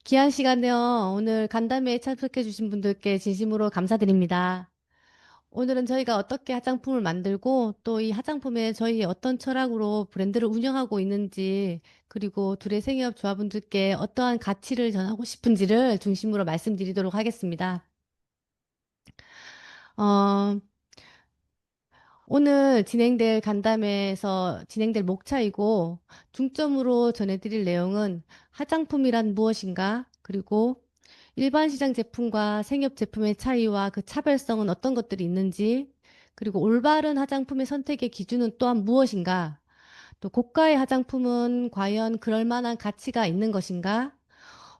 귀한 시간에요. 오늘 간담회에 참석해주신 분들께 진심으로 감사드립니다. 오늘은 저희가 어떻게 화장품을 만들고 또 이 화장품에 저희 어떤 철학으로 브랜드를 운영하고 있는지 그리고 둘의 생애업 조합원들께 어떠한 가치를 전하고 싶은지를 중심으로 말씀드리도록 하겠습니다. 어, 오늘 진행될 간담회에서 진행될 목차이고 중점으로 전해드릴 내용은 화장품이란 무엇인가, 그리고 일반 시장 제품과 생협 제품의 차이와 그 차별성은 어떤 것들이 있는지, 그리고 올바른 화장품의 선택의 기준은 또한 무엇인가, 또 고가의 화장품은 과연 그럴 만한 가치가 있는 것인가,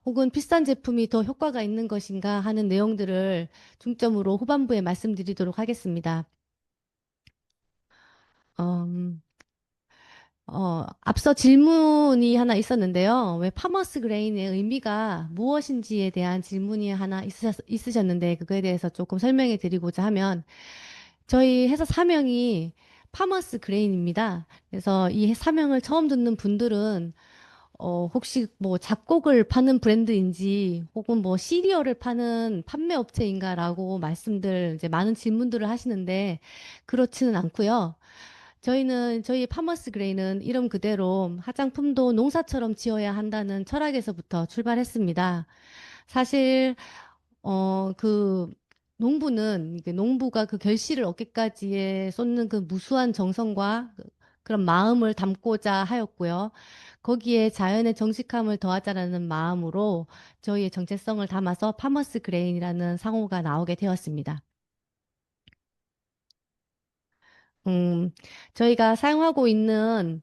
혹은 비싼 제품이 더 효과가 있는 것인가 하는 내용들을 중점으로 후반부에 말씀드리도록 하겠습니다. 음, 앞서 질문이 하나 있었는데요. 왜 파머스 그레인의 의미가 무엇인지에 대한 질문이 하나 있으셨는데, 그거에 대해서 조금 설명해 드리고자 하면, 저희 회사 사명이 파머스 그레인입니다. 그래서 이 사명을 처음 듣는 분들은, 혹시 뭐 잡곡을 파는 브랜드인지, 혹은 뭐 시리얼을 파는 판매 업체인가라고 말씀들, 이제 많은 질문들을 하시는데, 그렇지는 않고요. 저희는 저희 파머스 그레이는 이름 그대로 화장품도 농사처럼 지어야 한다는 철학에서부터 출발했습니다. 사실 그 농부는 이게 농부가 그 결실을 얻기까지에 쏟는 그 무수한 정성과 그런 마음을 담고자 하였고요. 거기에 자연의 정직함을 더하자라는 마음으로 저희의 정체성을 담아서 파머스 그레인이라는 상호가 나오게 되었습니다. 음, 저희가 사용하고 있는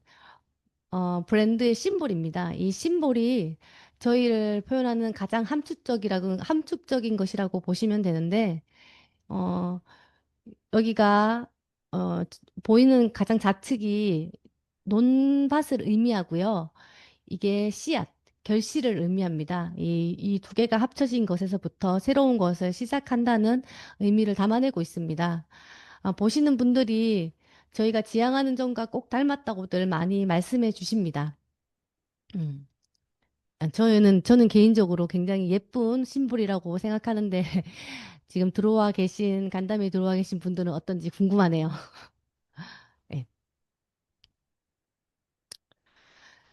브랜드의 심볼입니다. 이 심볼이 저희를 표현하는 가장 함축적인 것이라고 보시면 되는데, 어, 여기가, 어, 보이는 가장 좌측이 논밭을 의미하고요. 이게 씨앗, 결실을 의미합니다. 이 두 개가 합쳐진 것에서부터 새로운 것을 시작한다는 의미를 담아내고 있습니다. 보시는 분들이 저희가 지향하는 점과 꼭 닮았다고들 많이 말씀해 주십니다. 음. 저는 개인적으로 굉장히 예쁜 심볼이라고 생각하는데, 지금 간담회 들어와 계신 분들은 어떤지 궁금하네요. 네.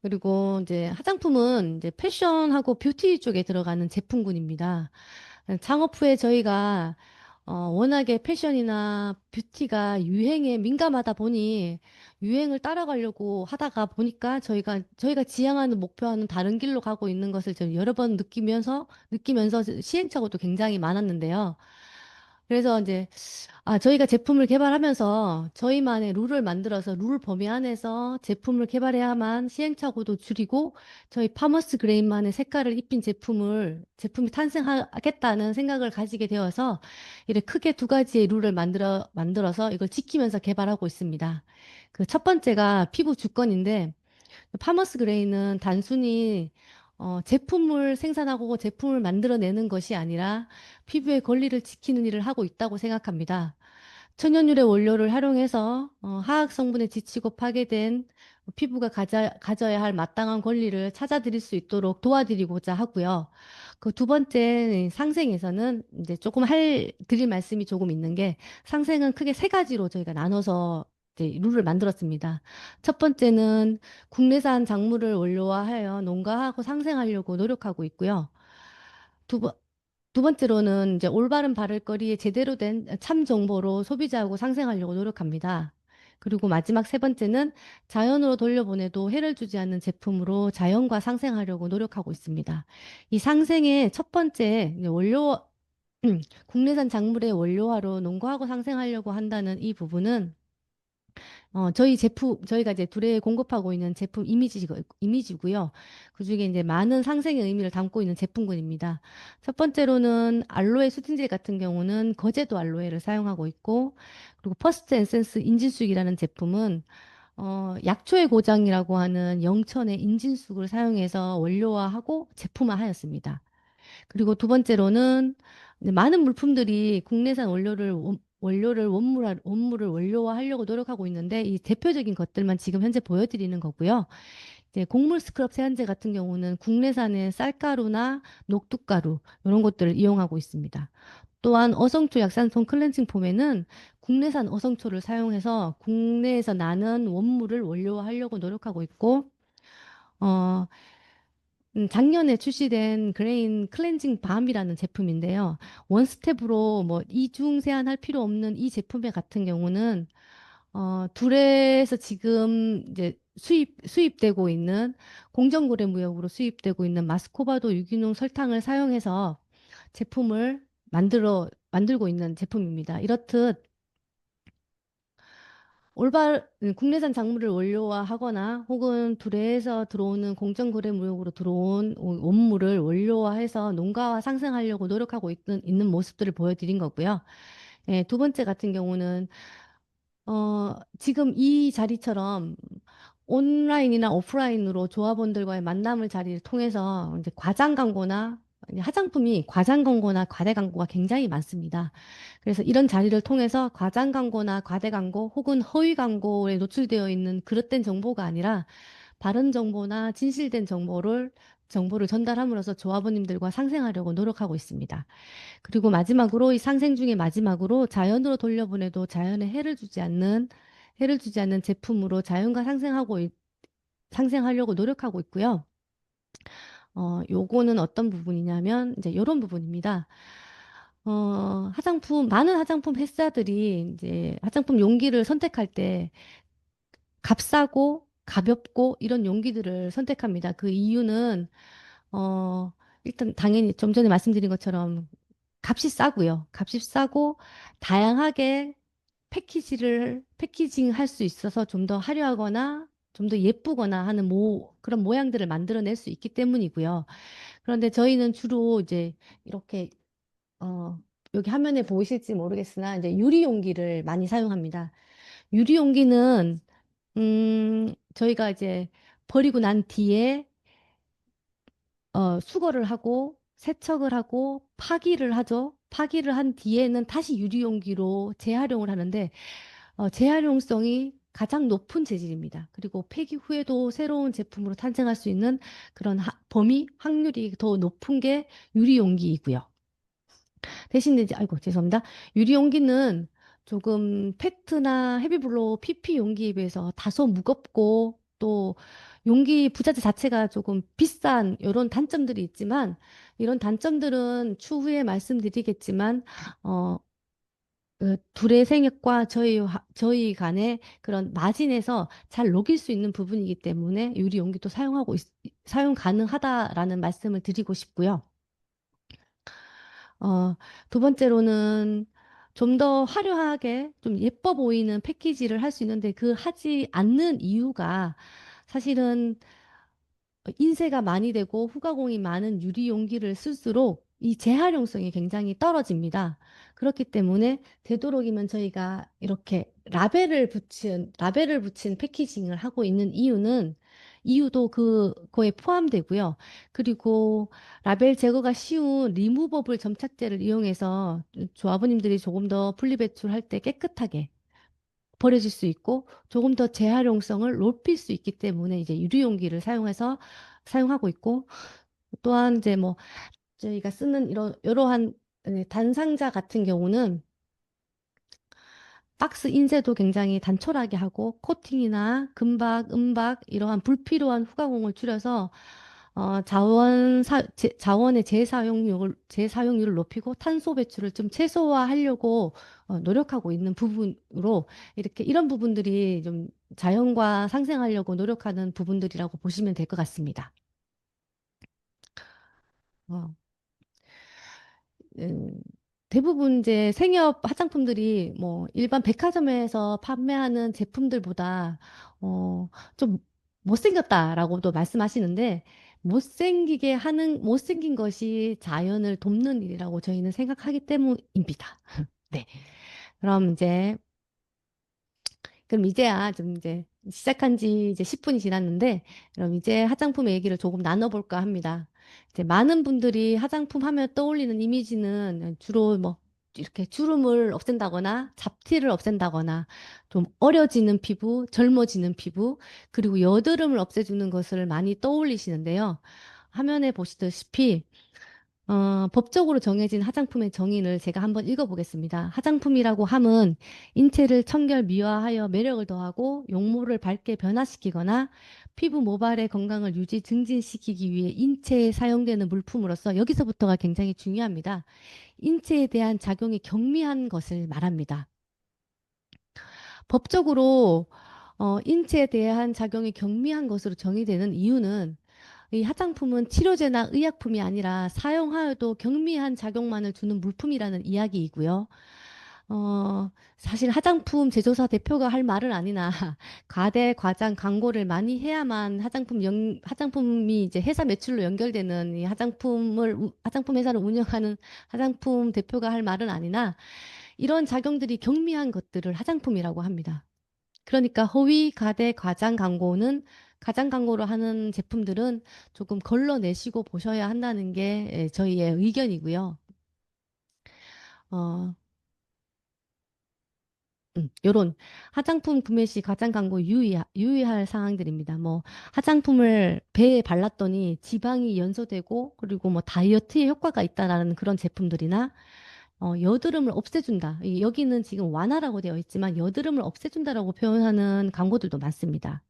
그리고 이제 화장품은 이제 패션하고 뷰티 쪽에 들어가는 제품군입니다. 창업 후에 저희가 워낙에 패션이나 뷰티가 유행에 민감하다 보니 유행을 따라가려고 하다가 보니까 저희가 지향하는 목표와는 다른 길로 가고 있는 것을 좀 여러 번 느끼면서 시행착오도 굉장히 많았는데요. 그래서 이제 저희가 제품을 개발하면서 저희만의 룰을 만들어서 룰 범위 안에서 제품을 개발해야만 시행착오도 줄이고 저희 파머스 그레인만의 색깔을 입힌 제품이 탄생하겠다는 생각을 가지게 되어서 이렇게 크게 두 가지의 룰을 만들어서 이걸 지키면서 개발하고 있습니다. 그 첫 번째가 피부 주권인데, 파머스 그레이는 단순히 제품을 생산하고 제품을 만들어내는 것이 아니라 피부의 권리를 지키는 일을 하고 있다고 생각합니다. 천연유래 원료를 활용해서 화학 성분에 지치고 파괴된 피부가 가져야 할 마땅한 권리를 찾아드릴 수 있도록 도와드리고자 하고요. 그 두 번째 상생에서는 이제 드릴 말씀이 조금 있는 게, 상생은 크게 세 가지로 저희가 나눠서 이제 룰을 만들었습니다. 첫 번째는 국내산 작물을 원료화하여 농가하고 상생하려고 노력하고 있고요. 두 번, 두 번째로는 이제 올바른 바를거리에 제대로 된 참 정보로 소비자하고 상생하려고 노력합니다. 그리고 마지막 세 번째는 자연으로 돌려보내도 해를 주지 않는 제품으로 자연과 상생하려고 노력하고 있습니다. 이 상생의 첫 번째 이제 국내산 작물의 원료화로 농가하고 상생하려고 한다는 이 부분은 저희가 이제 둘에 공급하고 있는 제품 이미지고요. 그중에 이제 많은 상생의 의미를 담고 있는 제품군입니다. 첫 번째로는 알로에 수딩젤 같은 경우는 거제도 알로에를 사용하고 있고, 그리고 퍼스트 에센스 인진숙이라는 제품은 약초의 고장이라고 하는 영천의 인진숙을 사용해서 원료화하고 제품화하였습니다. 그리고 두 번째로는 이제 많은 물품들이 국내산 원물을 원료화하려고 노력하고 있는데, 이 대표적인 것들만 지금 현재 보여드리는 거고요. 이제 곡물 스크럽 세안제 같은 경우는 국내산의 쌀가루나 녹두가루 이런 것들을 이용하고 있습니다. 또한 어성초 약산성 클렌징 폼에는 국내산 어성초를 사용해서 국내에서 나는 원물을 원료화하려고 노력하고 있고, 어, 작년에 출시된 그레인 클렌징 밤이라는 제품인데요. 원스텝으로 뭐 이중 세안할 필요 없는 이 제품 같은 경우는 둘에서 지금 이제 수입되고 있는 공정거래 무역으로 수입되고 있는 마스코바도 유기농 설탕을 사용해서 제품을 만들고 있는 제품입니다. 이렇듯 국내산 작물을 원료화하거나 혹은 둘에서 들어오는 공정거래 무역으로 들어온 원물을 원료화해서 농가화 상생하려고 노력하고 있는 모습들을 보여드린 거고요. 예, 두 번째 같은 경우는 지금 이 자리처럼 온라인이나 오프라인으로 조합원들과의 만남을 자리를 통해서 이제 과장 광고나 이제 화장품이 과장 광고나 과대 광고가 굉장히 많습니다. 그래서 이런 자리를 통해서 과장 광고나 과대 광고 혹은 허위 광고에 노출되어 있는 그릇된 정보가 아니라 바른 정보나 진실된 정보를 전달함으로써 조합원님들과 상생하려고 노력하고 있습니다. 그리고 마지막으로 이 상생 중에 마지막으로 자연으로 돌려보내도 자연에 해를 주지 않는 제품으로 자연과 상생하려고 노력하고 있고요. 요거는 어떤 부분이냐면 이제 이런 부분입니다. 많은 화장품 회사들이 이제 화장품 용기를 선택할 때 값싸고 가볍고 이런 용기들을 선택합니다. 그 이유는 어, 일단 당연히 좀 전에 말씀드린 것처럼 값이 싸고요. 값이 싸고 다양하게 패키징 할 수 있어서 좀 더 화려하거나 좀 더 예쁘거나 하는 그런 모양들을 만들어낼 수 있기 때문이고요. 그런데 저희는 주로 이제 이렇게, 어, 여기 화면에 보이실지 모르겠으나 이제 유리 용기를 많이 사용합니다. 유리 용기는, 저희가 이제 버리고 난 뒤에 수거를 하고 세척을 하고 파기를 하죠. 파기를 한 뒤에는 다시 유리용기로 재활용을 하는데 재활용성이 가장 높은 재질입니다. 그리고 폐기 후에도 새로운 제품으로 탄생할 수 있는 그런 확률이 더 높은 게 유리용기이고요. 대신 이제 아이고 죄송합니다. 유리용기는 조금 페트나 헤비블로 PP 용기에 비해서 다소 무겁고 또 용기 부자재 자체가 조금 비싼 이런 단점들이 있지만 이런 단점들은 추후에 말씀드리겠지만 어, 둘의 생각과 저희 간의 그런 마진에서 잘 녹일 수 있는 부분이기 때문에 유리 용기도 사용 가능하다라는 말씀을 드리고 싶고요. 어, 두 번째로는 좀 더 화려하게 좀 예뻐 보이는 패키지를 할 수 있는데 그 하지 않는 이유가 사실은 인쇄가 많이 되고 후가공이 많은 유리 용기를 쓸수록 이 재활용성이 굉장히 떨어집니다. 그렇기 때문에 되도록이면 저희가 이렇게 라벨을 붙인 패키징을 하고 있는 이유도 그거에 포함되고요. 그리고 라벨 제거가 쉬운 리무버블 점착제를 이용해서 조합원님들이 조금 더 분리배출할 때 깨끗하게 버려질 수 있고 조금 더 재활용성을 높일 수 있기 때문에 이제 유리용기를 사용하고 있고 또한 이제 뭐 저희가 쓰는 이러한 단상자 같은 경우는 박스 인쇄도 굉장히 단촐하게 하고 코팅이나 금박, 은박 이러한 불필요한 후가공을 줄여서 자원의 재사용률을 높이고 탄소 배출을 좀 최소화하려고 노력하고 있는 부분으로 이런 부분들이 좀 자연과 상생하려고 노력하는 부분들이라고 보시면 될 것 같습니다. 어, 음, 대부분 이제 생협 화장품들이 뭐 일반 백화점에서 판매하는 제품들보다 좀 못생겼다라고도 말씀하시는데 못생긴 것이 자연을 돕는 일이라고 저희는 생각하기 때문입니다. 네. 그럼 이제 그럼 이제야 좀 이제 시작한 지 이제 10분이 지났는데 그럼 이제 화장품 얘기를 조금 나눠볼까 합니다. 이제 많은 분들이 화장품 하면 떠올리는 이미지는 주로 뭐 이렇게 주름을 없앤다거나 잡티를 없앤다거나 좀 어려지는 피부, 젊어지는 피부, 그리고 여드름을 없애주는 것을 많이 떠올리시는데요. 화면에 보시다시피 법적으로 정해진 화장품의 정의를 제가 한번 읽어보겠습니다. 화장품이라고 함은 인체를 청결 미화하여 매력을 더하고 용모를 밝게 변화시키거나 피부 모발의 건강을 유지 증진시키기 위해 인체에 사용되는 물품으로서 여기서부터가 굉장히 중요합니다. 인체에 대한 작용이 경미한 것을 말합니다. 법적으로 인체에 대한 작용이 경미한 것으로 정의되는 이유는 이 화장품은 치료제나 의약품이 아니라 사용하여도 경미한 작용만을 주는 물품이라는 이야기이고요. 사실 화장품 제조사 대표가 할 말은 아니나 과대 과장 광고를 많이 해야만 화장품이 이제 회사 매출로 연결되는 이 화장품 회사를 운영하는 화장품 대표가 할 말은 아니나 이런 작용들이 경미한 것들을 화장품이라고 합니다. 그러니까 허위, 가대, 과장 광고는 가장 광고를 하는 제품들은 조금 걸러내시고 보셔야 한다는 게 저희의 의견이고요. 어, 요런 화장품 구매 시 가장 광고 유의할 사항들입니다. 뭐 화장품을 배에 발랐더니 지방이 연소되고 그리고 뭐 다이어트에 효과가 있다라는 그런 제품들이나 여드름을 없애준다. 여기는 지금 완화라고 되어 있지만 여드름을 없애준다라고 표현하는 광고들도 많습니다.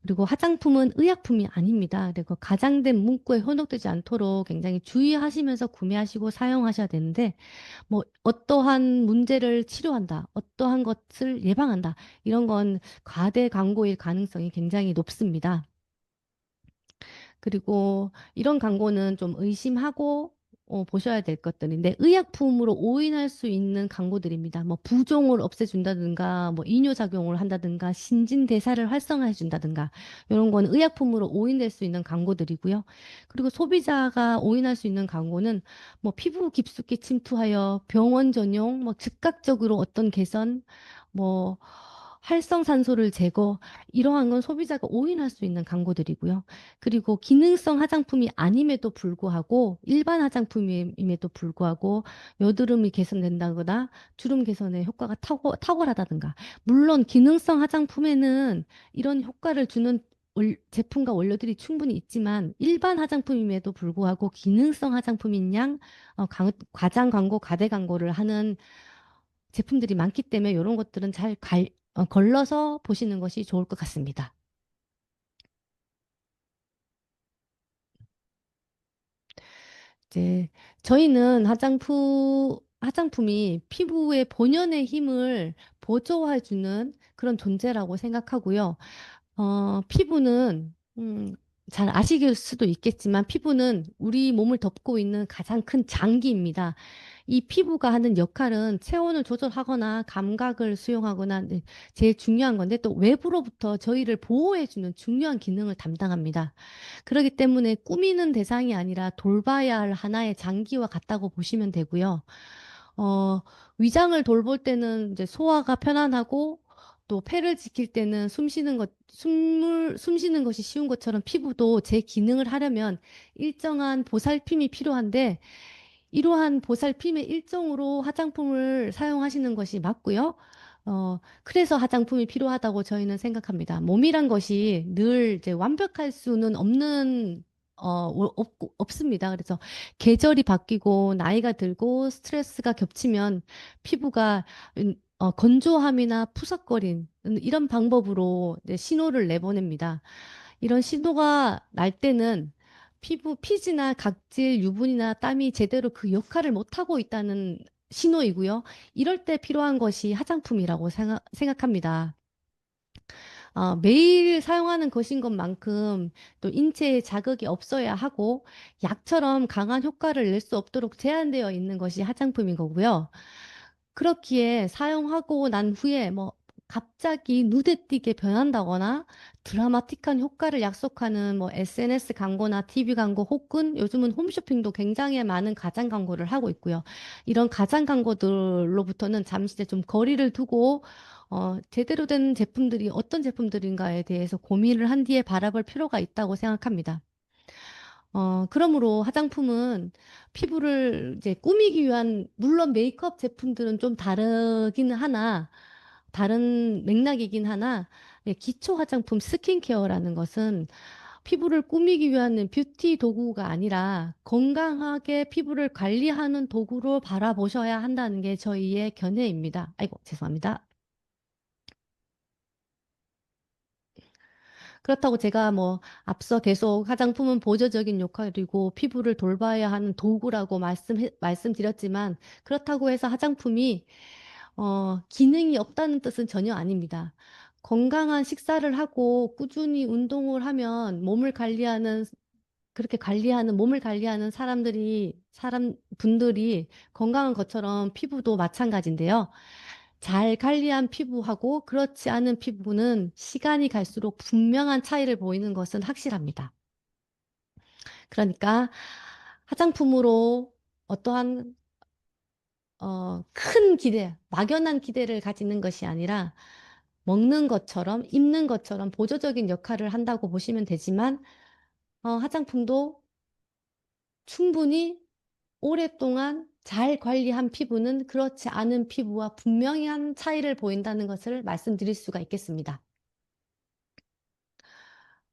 그리고 화장품은 의약품이 아닙니다. 그리고 가장된 문구에 현혹되지 않도록 굉장히 주의하시면서 구매하시고 사용하셔야 되는데, 뭐, 어떠한 문제를 치료한다, 어떠한 것을 예방한다, 이런 건 과대 광고일 가능성이 굉장히 높습니다. 그리고 이런 광고는 좀 의심하고 보셔야 될 것들인데 의약품으로 오인할 수 있는 광고들입니다. 뭐 부종을 없애준다든가 뭐 이뇨작용을 한다든가 신진대사를 활성화해준다든가 이런 건 의약품으로 오인될 수 있는 광고들이고요. 그리고 소비자가 오인할 수 있는 광고는 뭐 피부 깊숙이 침투하여 병원 전용 뭐 즉각적으로 어떤 개선 뭐 활성산소를 제거 이러한 건 소비자가 오인할 수 있는 광고들이고요. 그리고 기능성 화장품이 아님에도 불구하고 일반 화장품임에도 불구하고 여드름이 개선된다거나 주름 개선에 효과가 탁월하다든가 물론 기능성 화장품에는 이런 효과를 주는 제품과 원료들이 충분히 있지만 일반 화장품임에도 불구하고 기능성 화장품인 양 과장 광고, 가대 광고를 하는 제품들이 많기 때문에 이런 것들은 걸러서 보시는 것이 좋을 것 같습니다. 이제 저희는 화장품이 피부의 본연의 힘을 보조해주는 그런 존재라고 생각하고요. 피부는, 잘 아실 수도 있겠지만 피부는 우리 몸을 덮고 있는 가장 큰 장기입니다. 이 피부가 하는 역할은 체온을 조절하거나 감각을 수용하거나 네, 제일 중요한 건데 또 외부로부터 저희를 보호해주는 중요한 기능을 담당합니다. 그렇기 때문에 꾸미는 대상이 아니라 돌봐야 할 하나의 장기와 같다고 보시면 되고요. 어, 위장을 돌볼 때는 이제 소화가 편안하고 또 폐를 지킬 때는 숨 쉬는 것이 쉬운 것처럼 피부도 제 기능을 하려면 일정한 보살핌이 필요한데 이러한 보살핌의 일종으로 화장품을 사용하시는 것이 맞고요. 그래서 화장품이 필요하다고 저희는 생각합니다. 몸이란 것이 늘 이제 완벽할 수는 없습니다. 그래서 계절이 바뀌고 나이가 들고 스트레스가 겹치면 피부가 건조함이나 푸석거림 이런 방법으로 이제 신호를 내보냅니다. 이런 신호가 날 때는 피지나 각질, 유분이나 땀이 제대로 그 역할을 못하고 있다는 신호이고요. 이럴 때 필요한 것이 화장품이라고 생각합니다. 매일 사용하는 것인 것만큼 또 인체에 자극이 없어야 하고 약처럼 강한 효과를 낼 수 없도록 제한되어 있는 것이 화장품인 거고요. 그렇기에 사용하고 난 후에 뭐 갑자기 눈에 띄게 변한다거나 드라마틱한 효과를 약속하는 뭐 SNS 광고나 TV 광고 혹은 요즘은 홈쇼핑도 굉장히 많은 가장 광고를 하고 있고요. 이런 가장 광고들로부터는 잠시 이제 좀 거리를 두고 제대로 된 제품들이 어떤 제품들인가에 대해서 고민을 한 뒤에 바라볼 필요가 있다고 생각합니다. 그러므로 화장품은 피부를 이제 꾸미기 위한, 물론 메이크업 제품들은 좀 다르긴 하나, 다른 맥락이긴 하나, 예, 기초 화장품 스킨케어라는 것은 피부를 꾸미기 위한 뷰티 도구가 아니라 건강하게 피부를 관리하는 도구로 바라보셔야 한다는 게 저희의 견해입니다. 아이고, 죄송합니다. 그렇다고 제가 뭐 앞서 계속 화장품은 보조적인 역할이고 피부를 돌봐야 하는 도구라고 말씀드렸지만 그렇다고 해서 화장품이 기능이 없다는 뜻은 전혀 아닙니다. 건강한 식사를 하고 꾸준히 운동을 하면 그렇게 몸을 관리하는 분들이 건강한 것처럼 피부도 마찬가지인데요. 잘 관리한 피부하고 그렇지 않은 피부는 시간이 갈수록 분명한 차이를 보이는 것은 확실합니다. 그러니까 화장품으로 어떠한 큰 기대, 막연한 기대를 가지는 것이 아니라 먹는 것처럼 입는 것처럼 보조적인 역할을 한다고 보시면 되지만 화장품도 충분히 오랫동안 잘 관리한 피부는 그렇지 않은 피부와 분명한 차이를 보인다는 것을 말씀드릴 수가 있겠습니다.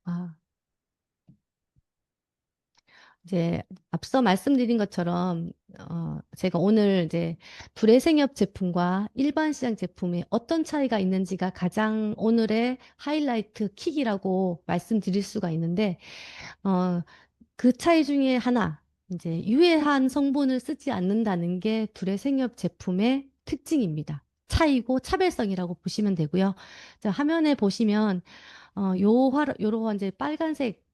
아, 이제 앞서 말씀드린 것처럼 제가 오늘 이제 불회생협 제품과 일반 시장 제품에 어떤 차이가 있는지가 가장 오늘의 하이라이트 킥이라고 말씀드릴 수가 있는데 어, 그 차이 중에 하나, 이제 유해한 성분을 쓰지 않는다는 게 불회생협 제품의 특징입니다. 차이고 차별성이라고 보시면 되고요. 자, 화면에 보시면 요런 이제 빨간색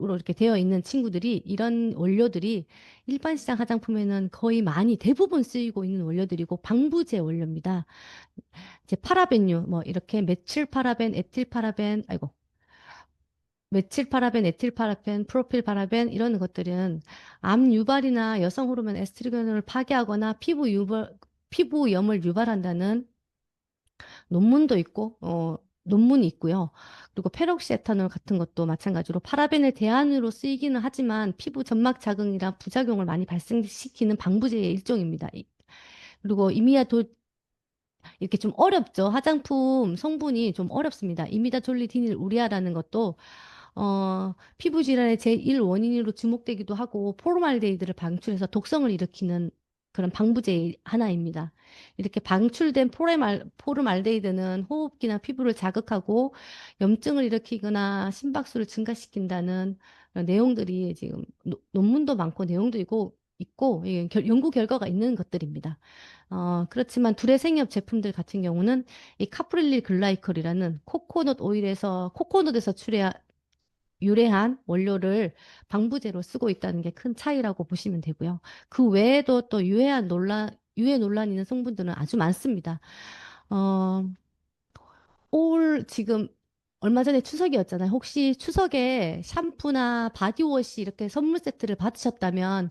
으로 이렇게 되어 있는 친구들이 이런 원료들이 일반 시장 화장품에는 거의 많이 대부분 쓰이고 있는 원료들이고 방부제 원료입니다. 이제 파라벤류 뭐 이렇게 메틸 파라벤, 에틸파라벤, 프로필 파라벤 이런 것들은 암 유발이나 여성 호르몬 에스트로겐을 파괴하거나 피부염을 유발한다는 논문도 있고, 논문이 있고요. 그리고 페록시에탄올 같은 것도 마찬가지로 파라벤의 대안으로 쓰이기는 하지만 피부 점막 자극이랑 부작용을 많이 발생시키는 방부제의 일종입니다. 그리고 이렇게 좀 어렵죠. 화장품 성분이 좀 어렵습니다. 이미다졸리 디닐 우레아라는 것도 피부 질환의 제1 원인으로 주목되기도 하고 포르말데히드를 방출해서 독성을 일으키는 그런 방부제 하나입니다. 이렇게 방출된 포르말데히드는 호흡기나 피부를 자극하고 염증을 일으키거나 심박수를 증가시킨다는 그런 내용들이 지금 논문도 많고 내용도 있고 예, 연구 결과가 있는 것들입니다. 그렇지만 둘의 생협 제품들 같은 경우는 이 카프릴릴 글라이콜이라는 코코넛에서 유래한 원료를 방부제로 쓰고 있다는 게 큰 차이라고 보시면 되고요. 그 외에도 또 유해 논란 있는 성분들은 아주 많습니다. 어, 지금 얼마 전에 추석이었잖아요. 혹시 추석에 샴푸나 바디워시 이렇게 선물 세트를 받으셨다면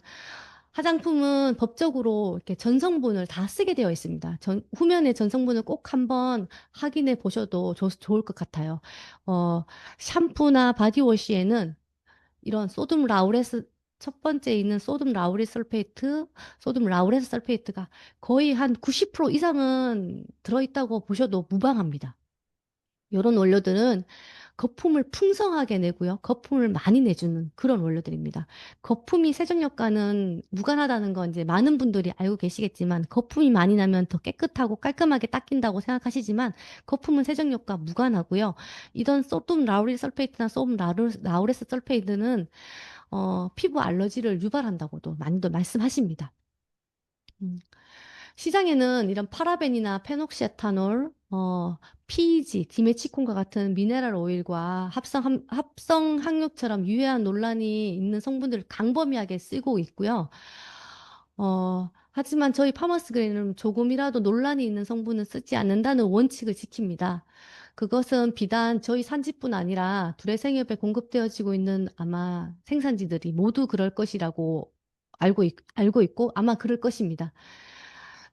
화장품은 법적으로 이렇게 전성분을 다 쓰게 되어 있습니다. 후면에 전성분을 꼭 한번 확인해 보셔도 좋을 것 같아요. 어, 샴푸나 바디워시에는 이런 첫 번째 있는 소듐 라우레스 설페이트가 거의 한 90% 이상은 들어있다고 보셔도 무방합니다. 이런 원료들은 거품을 풍성하게 내고요. 거품을 많이 내주는 그런 원료들입니다. 거품이 세정력과는 무관하다는 건 이제 많은 분들이 알고 계시겠지만 거품이 많이 나면 더 깨끗하고 깔끔하게 닦인다고 생각하시지만 거품은 세정력과 무관하고요. 이런 소듐 라우릴 설페이트나 라우레스 설페이트는 피부 알러지를 유발한다고도 많이들 말씀하십니다. 음. 시장에는 이런 파라벤이나 페녹시에탄올, PEG, 디메치콘과 같은 미네랄 오일과 합성 항력처럼 유해한 논란이 있는 성분들을 강범위하게 쓰고 있고요. 하지만 저희 파머스 그레인은 조금이라도 논란이 있는 성분은 쓰지 않는다는 원칙을 지킵니다. 그것은 비단 저희 산지뿐 아니라 둘의 생협에 공급되어지고 있는 아마 생산지들이 모두 그럴 것이라고 알고 있고 아마 그럴 것입니다.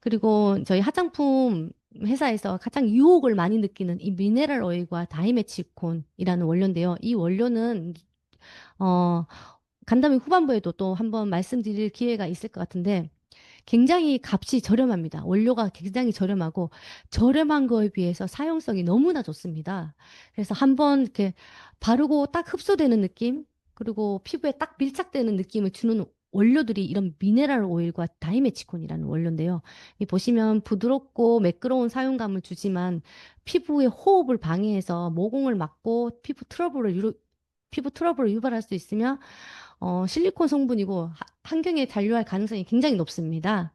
그리고 저희 화장품 회사에서 가장 유혹을 많이 느끼는 이 미네랄 오일과 다이메틸콘이라는 원료인데요. 이 원료는 어, 간담회 후반부에도 또 한번 말씀드릴 기회가 있을 것 같은데 굉장히 값이 저렴합니다. 원료가 굉장히 저렴하고 저렴한 거에 비해서 사용성이 너무나 좋습니다. 그래서 한번 이렇게 바르고 딱 흡수되는 느낌, 그리고 피부에 딱 밀착되는 느낌을 주는 원료들이 이런 미네랄 오일과 다이메치콘이라는 원료인데요. 이 보시면 부드럽고 매끄러운 사용감을 주지만 피부의 호흡을 방해해서 모공을 막고 피부 트러블을 유발할 수 있으며 실리콘 성분이고 환경에 잔류할 가능성이 굉장히 높습니다.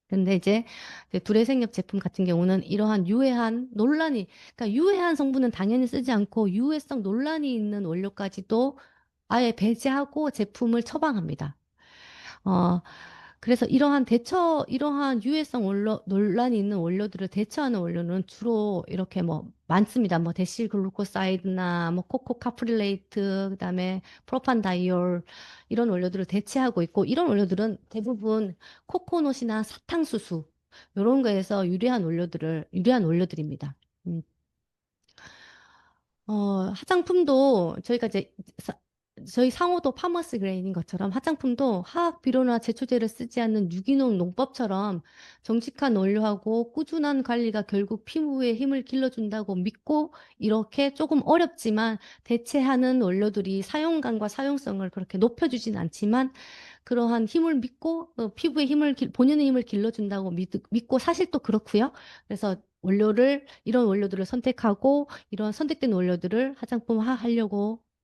근데 이제 그 두레생협 제품 같은 경우는 이러한 유해한 논란이, 그러니까 유해한 성분은 당연히 쓰지 않고 유해성 논란이 있는 원료까지도 아예 배제하고 제품을 처방합니다. 어, 그래서 이러한 유해성 논란이 있는 원료들을 대처하는 원료는 주로 이렇게 뭐 많습니다. 뭐 데실글루코사이드나 뭐 코코카프릴레이트, 그다음에 프로판다이올 이런 원료들을 대체하고 있고 이런 원료들은 대부분 코코넛이나 사탕수수 이런 거에서 유래한 원료들입니다. 음, 화장품도 저희가 이제 저희 상호도 파머스 그레인인 것처럼 화장품도 화학 비료나 제초제를 쓰지 않는 유기농 농법처럼 정직한 원료하고 꾸준한 관리가 결국 피부에 힘을 길러준다고 믿고 이렇게 조금 어렵지만 대체하는 원료들이 사용감과 사용성을 그렇게 높여주진 않지만 그러한 힘을 믿고 본인의 힘을 길러준다고 믿고 사실 또 그렇고요. 그래서 이런 원료들을 선택하고 이런 선택된 원료들을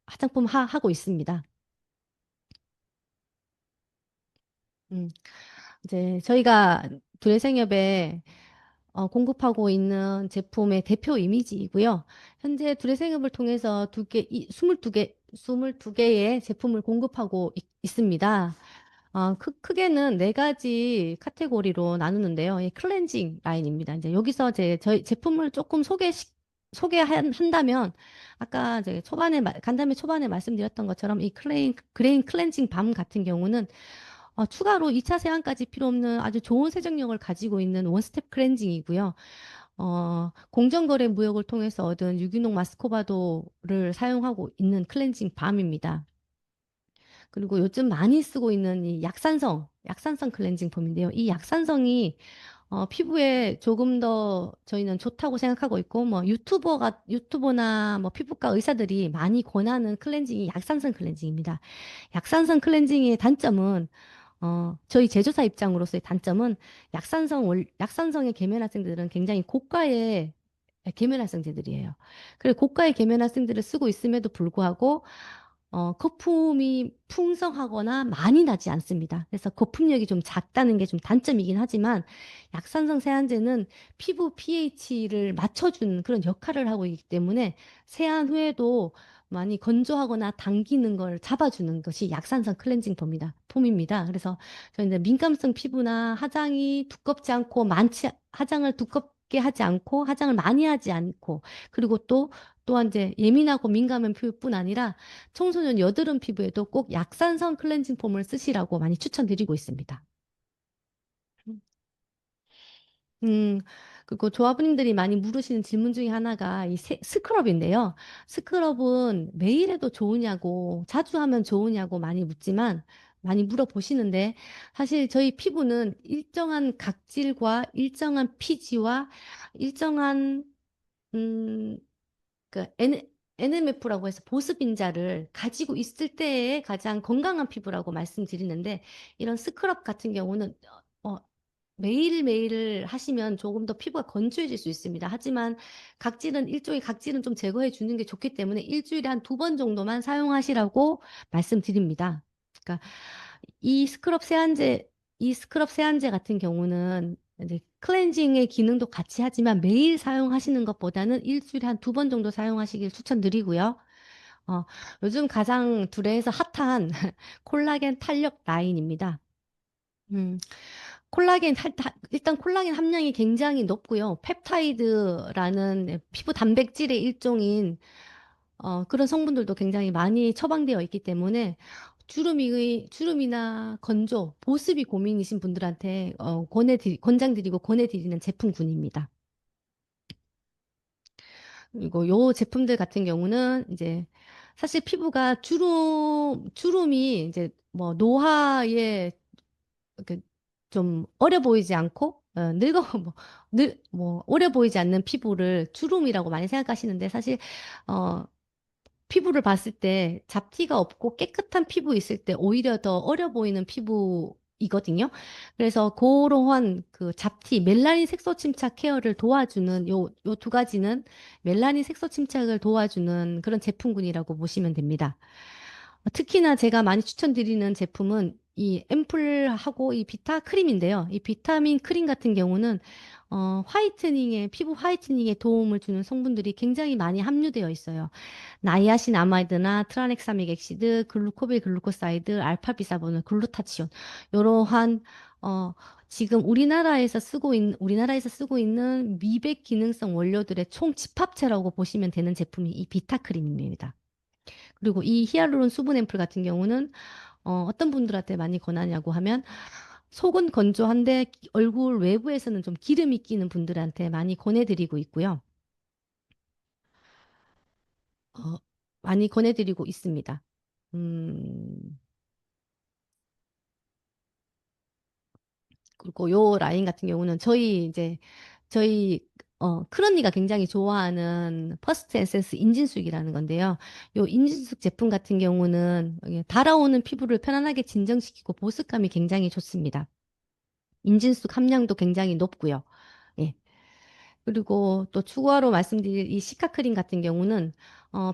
화장품화하고 있습니다. 음, 이제 저희가 두레생협에 공급하고 있는 제품의 대표 이미지이고요. 현재 두레생협을 통해서 22개의 제품을 공급하고 있습니다. 크게는 네 가지 카테고리로 나누는데요. 이 클렌징 라인입니다. 이제 여기서 저희 제품을 조금 소개한다면, 아까 간담회 초반에 말씀드렸던 것처럼 이 그레인 클렌징 밤 같은 경우는 추가로 2차 세안까지 필요 없는 아주 좋은 세정력을 가지고 있는 원스텝 클렌징이고요. 공정거래 무역을 통해서 얻은 유기농 마스코바도를 사용하고 있는 클렌징 밤입니다. 그리고 요즘 많이 쓰고 있는 이 약산성 클렌징 폼인데요. 이 약산성이 피부에 조금 더 저희는 좋다고 생각하고 있고, 뭐 유튜버나 뭐 피부과 의사들이 많이 권하는 클렌징이 약산성 클렌징입니다. 약산성 클렌징의 단점은 저희 제조사 입장으로서의 단점은 약산성의 계면활성제들은 굉장히 고가의 계면활성제들이에요. 그리고 고가의 계면활성제를 쓰고 있음에도 불구하고 거품이 풍성하거나 많이 나지 않습니다. 그래서 거품력이 좀 작다는 게 좀 단점이긴 하지만 약산성 세안제는 피부 pH를 맞춰주는 그런 역할을 하고 있기 때문에 세안 후에도 많이 건조하거나 당기는 걸 잡아주는 것이 약산성 클렌징 폼입니다. 그래서 저희는 민감성 피부나 화장을 두껍게 하지 않고 화장을 많이 하지 않고 그리고 또한 이제 예민하고 민감한 피부뿐 아니라 청소년 여드름 피부에도 꼭 약산성 클렌징 폼을 쓰시라고 많이 추천드리고 있습니다. 음, 그리고 조합원님들이 많이 물으시는 질문 중에 하나가 스크럽인데요. 스크럽은 매일 해도 좋으냐고, 자주 하면 좋으냐고 많이 물어보시는데, 사실 저희 피부는 일정한 각질과 일정한 피지와 일정한, 음, 그 NMF라고 해서 보습인자를 가지고 있을 때에 가장 건강한 피부라고 말씀드리는데 이런 스크럽 같은 경우는 매일매일 하시면 조금 더 피부가 건조해질 수 있습니다. 하지만 일종의 각질은 좀 제거해 주는 게 좋기 때문에 일주일에 한 2번 정도만 사용하시라고 말씀드립니다. 그러니까 이 스크럽 세안제, 이 스크럽 세안제 같은 경우는 이제 클렌징의 기능도 같이 하지만 매일 사용하시는 것보다는 일주일에 한 2번 정도 사용하시길 추천드리고요. 어, 요즘 가장 두레에서 핫한 콜라겐 탄력 라인입니다. 음, 일단 콜라겐 함량이 굉장히 높고요. 펩타이드라는 피부 단백질의 일종인 그런 성분들도 굉장히 많이 처방되어 있기 때문에 주름이나 건조, 보습이 고민이신 분들한테 권장드리고 권해드리는 제품군입니다. 그리고 요 제품들 같은 경우는 이제 사실 피부가 주름이 이제 뭐 노화에 그 좀 어려 보이지 않고 늙어 뭐 오래 보이지 않는 피부를 주름이라고 많이 생각하시는데 사실 어 피부를 봤을 때 잡티가 없고 깨끗한 피부 있을 때 오히려 더 어려 보이는 피부이거든요. 그래서 그러한 그 잡티, 멜라닌 색소 침착 케어를 도와주는 요 두 가지는 멜라닌 색소 침착을 도와주는 그런 제품군이라고 보시면 됩니다. 특히나 제가 많이 추천드리는 제품은 이 앰플하고 이 비타 크림인데요. 이 비타민 크림 같은 경우는 피부 화이트닝에 도움을 주는 성분들이 굉장히 많이 함유되어 있어요. 나이아신 아마이드나 트라넥사믹 액시드, 글루코빌 글루코사이드, 알파비사본은 글루타치온 이러한 어, 지금 우리나라에서 쓰고 있는 미백 기능성 원료들의 총 집합체라고 보시면 되는 제품이 이 비타크림입니다. 그리고 이 히알루론 수분 앰플 같은 경우는 어떤 분들한테 많이 권하냐고 하면 속은 건조한데 얼굴 외부에서는 좀 기름이 끼는 분들한테 많이 권해드리고 있고요. 어, 많이 권해드리고 있습니다. 음, 그리고 요 라인 같은 경우는 저희 크런니가 굉장히 좋아하는 퍼스트 에센스 인진숙이라는 건데요. 요 인진숙 제품 같은 경우는 이게 달아오는 피부를 편안하게 진정시키고 보습감이 굉장히 좋습니다. 인진숙 함량도 굉장히 높고요. 예. 그리고 또 추가로 말씀드릴 이 시카크림 같은 경우는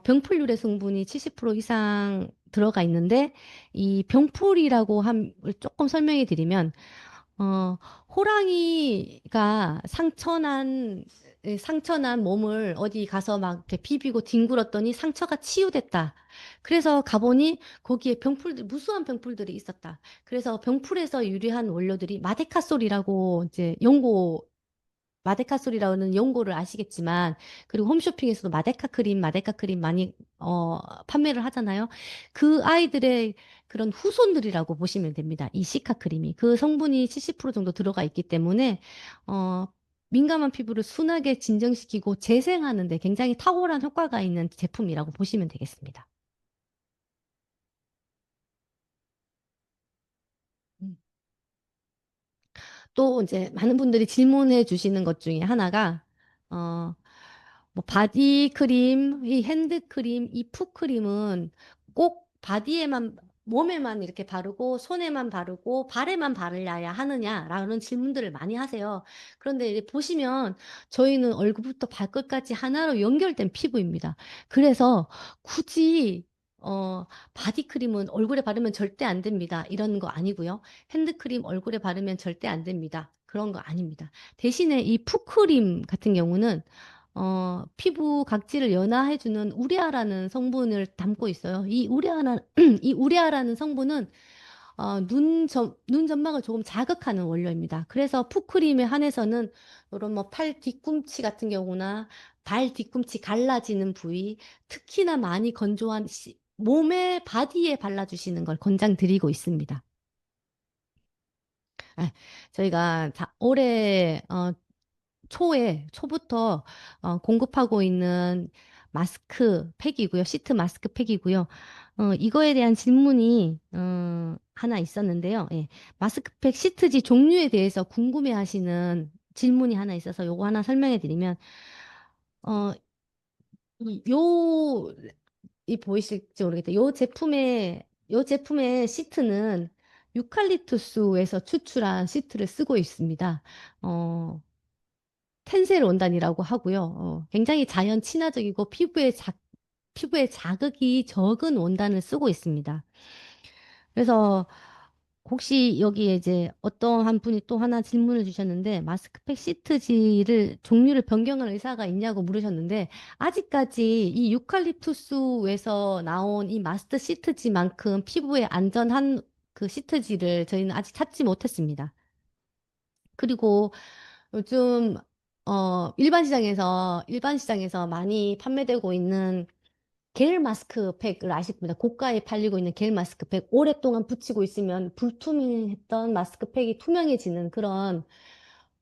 병풀유래 성분이 70% 이상 들어가 있는데 이 병풀이라고 함을 조금 설명해 드리면 어, 호랑이가 상처난 몸을 어디 가서 막 이렇게 비비고 뒹굴었더니 상처가 치유됐다. 그래서 가보니 거기에 무수한 병풀들이 있었다. 그래서 병풀에서 유래한 원료들이 마데카솔이라고 이제 마데카솔이라는 연고를 아시겠지만, 그리고 홈쇼핑에서도 마데카 크림 많이, 판매를 하잖아요. 그 아이들의 그런 후손들이라고 보시면 됩니다. 이 시카 크림이. 그 성분이 70% 정도 들어가 있기 때문에, 어, 민감한 피부를 순하게 진정시키고 재생하는 데 굉장히 탁월한 효과가 있는 제품이라고 보시면 되겠습니다. 음. 또 이제 많은 분들이 질문해 주시는 것 중에 하나가, 어, 뭐 바디 크림, 이 핸드 크림, 이 풋 크림은 꼭 몸에만 이렇게 바르고 손에만 바르고 발에만 바르려야 하느냐라는 질문들을 많이 하세요. 그런데 이제 보시면 저희는 얼굴부터 발끝까지 하나로 연결된 피부입니다. 그래서 굳이 바디 크림은 얼굴에 바르면 절대 안 됩니다. 이런 거 아니고요. 핸드 크림 얼굴에 바르면 절대 안 됩니다. 그런 거 아닙니다. 대신에 이 풋크림 같은 경우는 피부 각질을 연화해주는 우레아라는 성분을 담고 있어요. 이 우레아라는 성분은 눈 점막을 조금 자극하는 원료입니다. 그래서 풋크림에 한해서는 이런 뭐 팔 뒤꿈치 같은 경우나 발 뒤꿈치 갈라지는 부위, 특히나 많이 건조한 몸의 바디에 발라주시는 걸 권장드리고 있습니다. 아, 저희가 올해 초부터 공급하고 있는 시트 마스크 팩이고요. 이거에 대한 질문이 하나 있었는데요. 예, 마스크팩 시트지 종류에 대해서 궁금해하시는 질문이 하나 있어서 요거 하나 설명해 드리면 어, 요, 이 보이실지 모르겠다. 요 제품의 시트는 유칼립투스에서 추출한 시트를 쓰고 있습니다. 어, 텐셀 원단이라고 하고요. 굉장히 자연 친화적이고 피부에 자극이 적은 원단을 쓰고 있습니다. 그래서 혹시 여기에 이제 어떤 한 분이 또 하나 질문을 주셨는데 마스크팩 시트지를 종류를 변경할 의사가 있냐고 물으셨는데 아직까지 이 유칼립투스에서 나온 이 마스트 시트지만큼 피부에 안전한 그 시트지를 저희는 아직 찾지 못했습니다. 그리고 요즘 일반 시장에서 많이 판매되고 있는 겔 마스크팩을 아실 겁니다. 고가에 팔리고 있는 겔 마스크팩 오랫동안 붙이고 있으면 불투명했던 마스크팩이 투명해지는 그런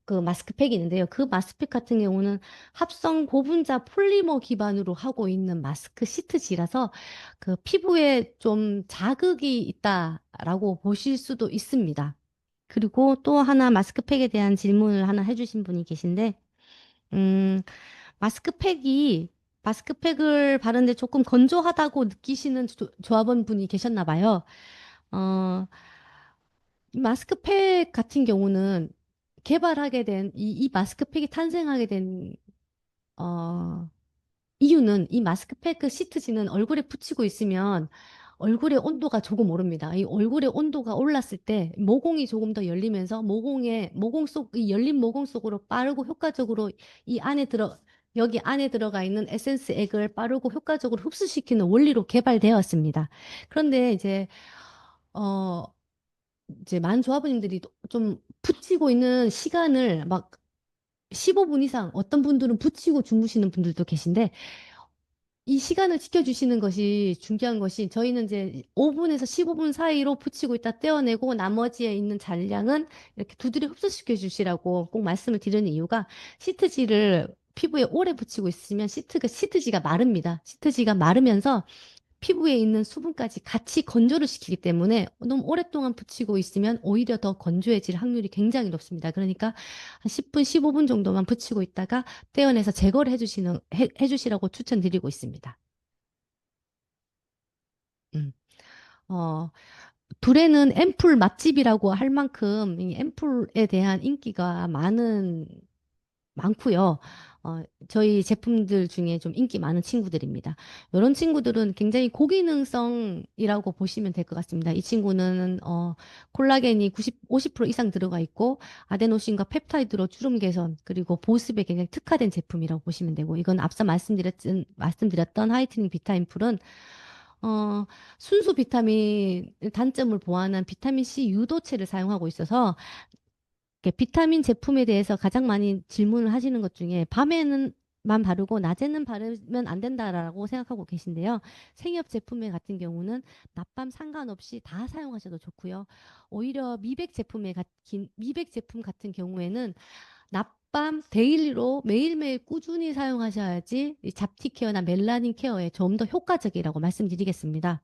그 마스크팩이 있는데요. 그 마스크팩 같은 경우는 합성 고분자 폴리머 기반으로 하고 있는 마스크 시트지라서 그 피부에 좀 자극이 있다라고 보실 수도 있습니다. 그리고 또 하나 마스크팩에 대한 질문을 하나 해주신 분이 계신데, 음, 마스크팩이 마스크팩을 바르는데 조금 건조하다고 느끼시는 조합원 분이 계셨나 봐요. 어, 이 마스크팩 같은 경우는 개발하게 된, 이 마스크팩이 탄생하게 된, 어, 이유는 이 마스크팩 그 시트지는 얼굴에 붙이고 있으면 얼굴의 온도가 조금 오릅니다. 이 얼굴의 온도가 올랐을 때 모공이 조금 더 열리면서 모공 속, 이 열린 모공 속으로 빠르고 효과적으로 이 안에 여기 안에 들어가 있는 에센스 액을 빠르고 효과적으로 흡수시키는 원리로 개발되었습니다. 그런데 어, 이제 많은 조합원님들이 좀 붙이고 있는 시간을 막 15분 이상, 어떤 분들은 붙이고 주무시는 분들도 계신데, 이 시간을 지켜주시는 것이 중요한 것이 저희는 이제 5분에서 15분 사이로 붙이고 있다 떼어내고 나머지에 있는 잔량은 이렇게 두드려 흡수시켜 주시라고 꼭 말씀을 드리는 이유가 시트지를 피부에 오래 붙이고 있으면 시트지가 마릅니다. 시트지가 마르면서 피부에 있는 수분까지 같이 건조를 시키기 때문에 너무 오랫동안 붙이고 있으면 오히려 더 건조해질 확률이 굉장히 높습니다. 그러니까 한 10분, 15분 정도만 붙이고 있다가 떼어내서 제거를 해주시라고 추천드리고 있습니다. 음. 어, 둘에는 앰플 맛집이라고 할 만큼 이 앰플에 대한 인기가 많고요. 저희 제품들 중에 좀 인기 많은 친구들입니다. 이런 친구들은 굉장히 고기능성이라고 보시면 될 것 같습니다. 이 친구는 콜라겐이 50% 이상 들어가 있고 아데노신과 펩타이드로 주름 개선 그리고 보습에 굉장히 특화된 제품이라고 보시면 되고 이건 앞서 말씀드렸던 화이트닝 비타민풀은 어, 순수 비타민 단점을 보완한 비타민 C 유도체를 사용하고 있어서 이렇게 비타민 제품에 대해서 가장 많이 질문을 하시는 것 중에 밤에는 만 바르고 낮에는 바르면 안 된다라고 생각하고 계신데요. 생협 제품에 같은 경우는 낮밤 상관없이 다 사용하셔도 좋고요. 오히려 미백 제품 같은 경우에는 낮밤 데일리로 매일매일 꾸준히 사용하셔야지 이 잡티 케어나 멜라닌 케어에 좀 더 효과적이라고 말씀드리겠습니다.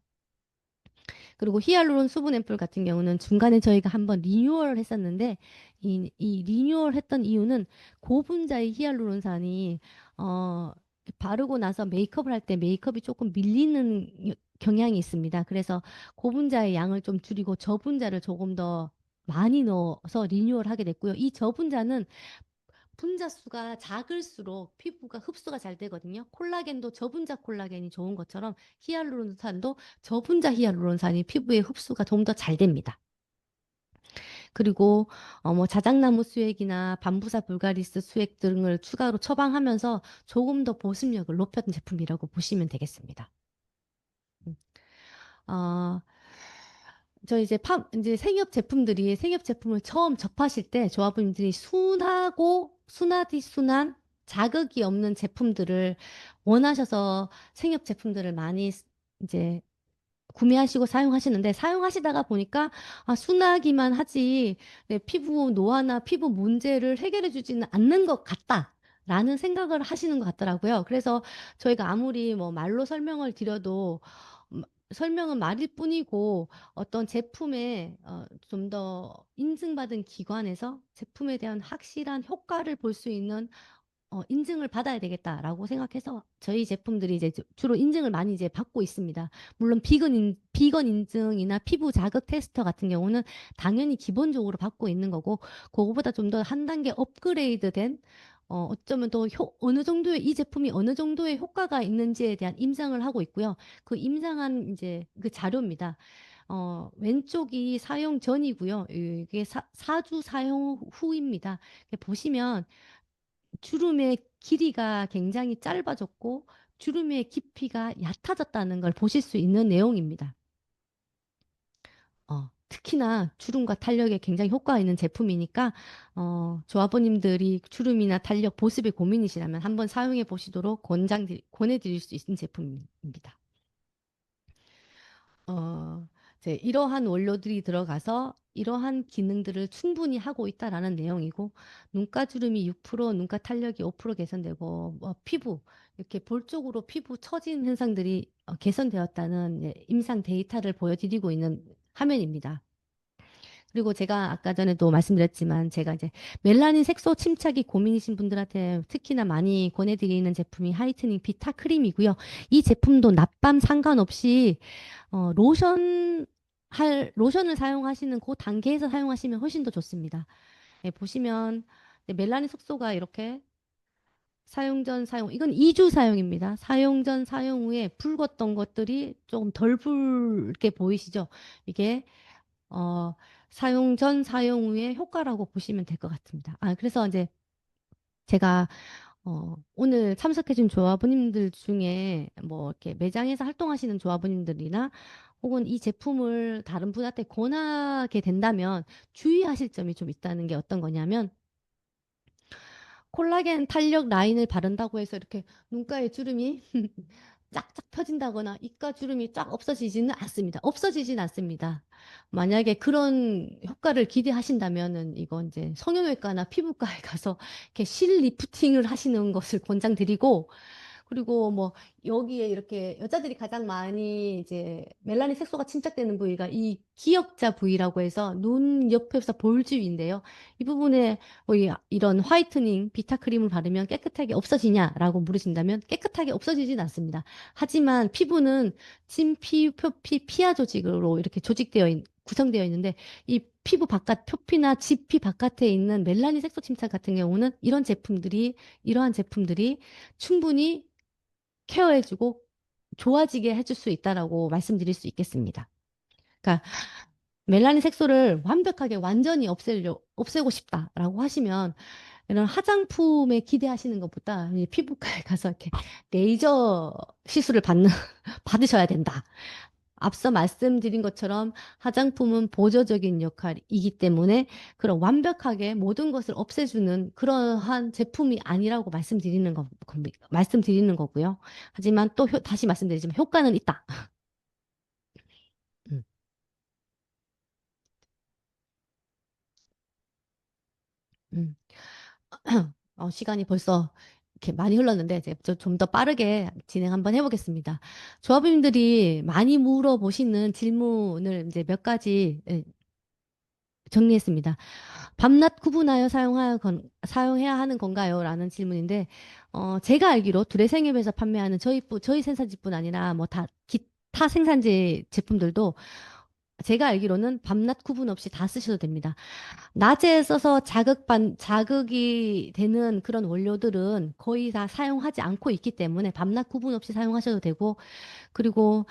그리고 히알루론 수분 앰플 같은 경우는 중간에 저희가 한번 리뉴얼을 했었는데 이 리뉴얼 했던 이유는 고분자의 히알루론산이 어, 바르고 나서 메이크업을 할 때 메이크업이 조금 밀리는 경향이 있습니다. 그래서 고분자의 양을 좀 줄이고 저분자를 조금 더 많이 넣어서 리뉴얼 하게 됐고요. 이 저분자는 분자 수가 작을수록 피부가 흡수가 잘 되거든요. 콜라겐도 저분자 콜라겐이 좋은 것처럼 히알루론산도 저분자 히알루론산이 피부에 흡수가 좀 더 잘 됩니다. 그리고 뭐 자작나무 수액이나 밤부사 불가리스 수액 등을 추가로 처방하면서 조금 더 보습력을 높였던 제품이라고 보시면 되겠습니다. 음. 어, 이제 생협 제품을 처음 접하실 때 조합원님들이 순한 자극이 없는 제품들을 원하셔서 생협 제품들을 많이 이제 구매하시고 사용하시는데 사용하시다가 보니까 순하기만 하지 피부 노화나 피부 문제를 해결해 주지는 않는 것 같다라는 생각을 하시는 것 같더라고요. 그래서 저희가 아무리 뭐 말로 설명을 드려도 음, 설명은 말일 뿐이고 어떤 제품에 좀 더 인증받은 기관에서 제품에 대한 확실한 효과를 볼 수 있는 인증을 받아야 되겠다라고 생각해서 저희 제품들이 이제 주로 인증을 많이 이제 받고 있습니다. 물론 비건 인증이나 피부 자극 테스터 같은 경우는 당연히 기본적으로 받고 있는 거고, 그거보다 좀 더 한 단계 업그레이드 된, 어쩌면 또 어느 정도의 이 제품이 어느 정도의 효과가 있는지에 대한 임상을 하고 있고요. 그 임상한 이제 그 자료입니다. 왼쪽이 사용 전이고요. 이게 4주 사용 후입니다. 보시면 주름의 길이가 굉장히 짧아졌고 주름의 깊이가 얕아졌다는 걸 보실 수 있는 내용입니다. 특히나 주름과 탄력에 굉장히 효과가 있는 제품이니까 조합원님들이 주름이나 탄력, 보습에 고민이시라면 한번 사용해 보시도록 권해드릴 수 있는 제품입니다. 어, 이제 이러한 원료들이 들어가서 이러한 기능들을 충분히 하고 있다라는 내용이고, 눈가주름이 6%, 눈가 탄력이 5% 개선되고, 뭐 피부 이렇게 볼 쪽으로 피부 처진 현상들이 개선되었다는 임상 데이터를 보여드리고 있는 화면입니다. 그리고 제가 아까 전에도 말씀드렸지만 제가 이제 멜라닌 색소 침착이 고민이신 분들한테 특히나 많이 권해드리는 제품이 하이트닝 비타 크림이고요. 이 제품도 낮밤 상관없이 로션을 사용하시는 그 단계에서 사용하시면 훨씬 더 좋습니다. 예, 보시면 멜라닌 색소가 이렇게 사용 전 사용 이건 2주 사용입니다. 사용 전 사용 후에 붉었던 것들이 조금 덜 붉게 보이시죠? 이게 어, 사용 전, 사용 후의 효과라고 보시면 될 것 같습니다. 아, 그래서 이제 제가 오늘 참석해준 조합원님들 중에 뭐 이렇게 매장에서 활동하시는 조합원님들이나 혹은 이 제품을 다른 분한테 권하게 된다면 주의하실 점이 좀 있다는 게 어떤 거냐면 콜라겐 탄력 라인을 바른다고 해서 이렇게 눈가에 주름이 쫙쫙 펴진다거나 이가 주름이 쫙 없어지지는 않습니다. 없어지진 않습니다. 만약에 그런 효과를 기대하신다면은 이건 이제 성형외과나 피부과에 가서 이렇게 실 리프팅을 하시는 것을 권장드리고 그리고 뭐 여기에 이렇게 여자들이 가장 많이 이제 멜라닌 색소가 침착되는 부위가 이 기역자 부위라고 해서 눈 옆에서 볼 주위인데요. 이 부분에 뭐 이런 화이트닝 비타 크림을 바르면 깨끗하게 없어지냐라고 물으신다면 깨끗하게 없어지진 않습니다. 하지만 피부는 진피, 표피, 피하 조직으로 이렇게 구성되어 있는데 이 피부 바깥, 표피나 진피 바깥에 있는 멜라닌 색소 침착 같은 경우는 이러한 제품들이 충분히 케어해주고 좋아지게 해줄 수 있다라고 말씀드릴 수 있겠습니다. 그러니까 멜라닌 색소를 완벽하게 완전히 없애고 싶다라고 하시면 이런 화장품에 기대하시는 것보다 이 피부과에 가서 이렇게 레이저 시술을 받으셔야 된다. 앞서 말씀드린 것처럼 화장품은 보조적인 역할이기 때문에 그런 완벽하게 모든 것을 없애주는 그러한 제품이 아니라고 말씀드리는 거고요. 하지만 또 다시 말씀드리지만 효과는 있다. 음, 음. 시간이 벌써 이렇게 많이 흘렀는데 이제 좀 더 빠르게 진행 한번 해보겠습니다. 조합원님들이 많이 물어보시는 질문을 이제 몇 가지 정리했습니다. 밤낮 구분하여 사용해야 하는 건가요? 라는 질문인데, 제가 알기로 두레생협에서 판매하는 저희 생산지뿐 아니라 뭐 다 기타 생산지 제품들도 제가 알기로는 밤낮 구분 없이 다 쓰셔도 됩니다. 낮에 써서 자극이 되는 그런 원료들은 거의 다 사용하지 않고 있기 때문에 밤낮 구분 없이 사용하셔도 되고, 그리고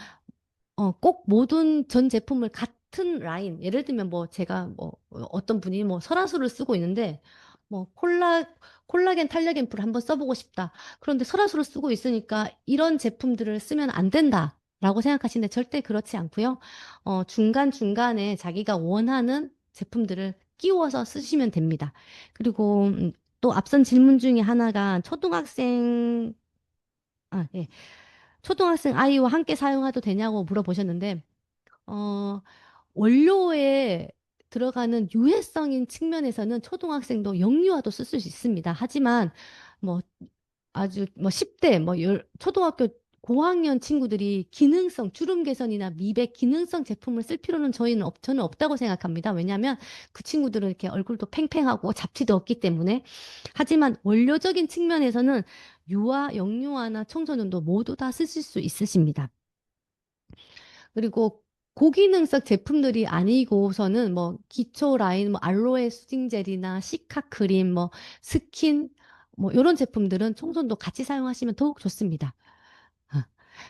꼭 모든 전 제품을 같은 라인, 예를 들면 뭐 제가 뭐 어떤 분이 뭐 설화수를 쓰고 있는데 뭐 콜라겐 탄력 앰플을 한번 써보고 싶다. 그런데 설화수를 쓰고 있으니까 이런 제품들을 쓰면 안 된다라고 생각하시는데 절대 그렇지 않고요. 중간중간에 자기가 원하는 제품들을 끼워서 쓰시면 됩니다. 그리고 또 앞선 질문 중에 하나가 예. 초등학생 아이와 함께 사용해도 되냐고 물어보셨는데, 어, 원료에 들어가는 유해성인 측면에서는 초등학생도 영유아도 쓸 수 있습니다. 하지만 뭐 아주 뭐 10대 초등학교 고학년 친구들이 주름 개선이나 미백 기능성 제품을 쓸 필요는 저는 없다고 생각합니다. 왜냐하면 그 친구들은 이렇게 얼굴도 팽팽하고 잡티도 없기 때문에. 하지만 원료적인 측면에서는 영유아나 청소년도 모두 다 쓰실 수 있으십니다. 그리고 고기능성 제품들이 아니고서는 뭐 기초 라인, 뭐 알로에 수딩 젤이나 시카 크림, 뭐 스킨, 뭐 이런 제품들은 청소년도 같이 사용하시면 더욱 좋습니다. 아,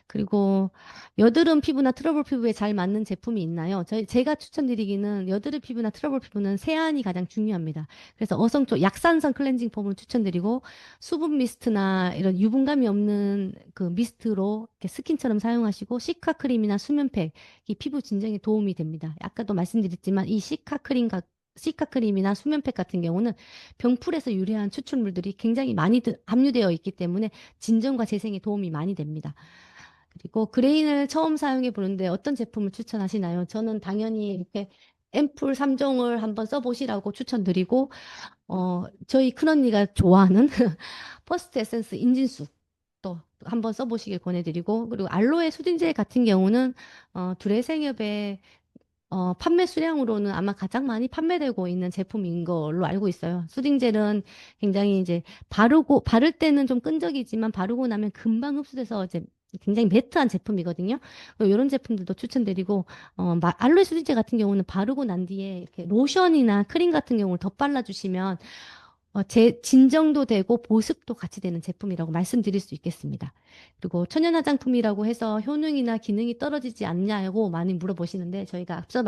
그리고 여드름 피부나 트러블 피부에 잘 맞는 제품이 있나요? 제가 추천드리기는 여드름 피부나 트러블 피부는 세안이 가장 중요합니다. 그래서 어성 쪽 약산성 클렌징 폼을 추천드리고 수분 미스트나 이런 유분감이 없는 그 미스트로 이렇게 스킨처럼 사용하시고 시카 크림이나 수면팩 이 피부 진정에 도움이 됩니다. 아까도 말씀드렸지만 이 시카 크림이나 수면팩 같은 경우는 병풀에서 유래한 추출물들이 굉장히 많이 함유되어 있기 때문에 진정과 재생에 도움이 많이 됩니다. 그리고 그레인을 처음 사용해 보는데 어떤 제품을 추천하시나요? 저는 당연히 이렇게 앰플 3종을 한번 써보시라고 추천드리고, 저희 큰언니가 좋아하는 퍼스트 에센스 인진수 또 한번 써보시길 권해드리고, 그리고 알로에 수딩젤 같은 경우는 두레생협의 판매 수량으로는 아마 가장 많이 판매되고 있는 제품인 걸로 알고 있어요. 수딩젤은 굉장히 이제 바를 때는 좀 끈적이지만 바르고 나면 금방 흡수돼서 이제 굉장히 매트한 제품이거든요. 이런 제품들도 추천드리고, 알로에 수딩젤 같은 경우는 바르고 난 뒤에 이렇게 로션이나 크림 같은 경우를 더 발라주시면 진정도 되고 보습도 같이 되는 제품이라고 말씀드릴 수 있겠습니다. 그리고 천연 화장품이라고 해서 효능이나 기능이 떨어지지 않냐고 많이 물어보시는데 저희가 앞서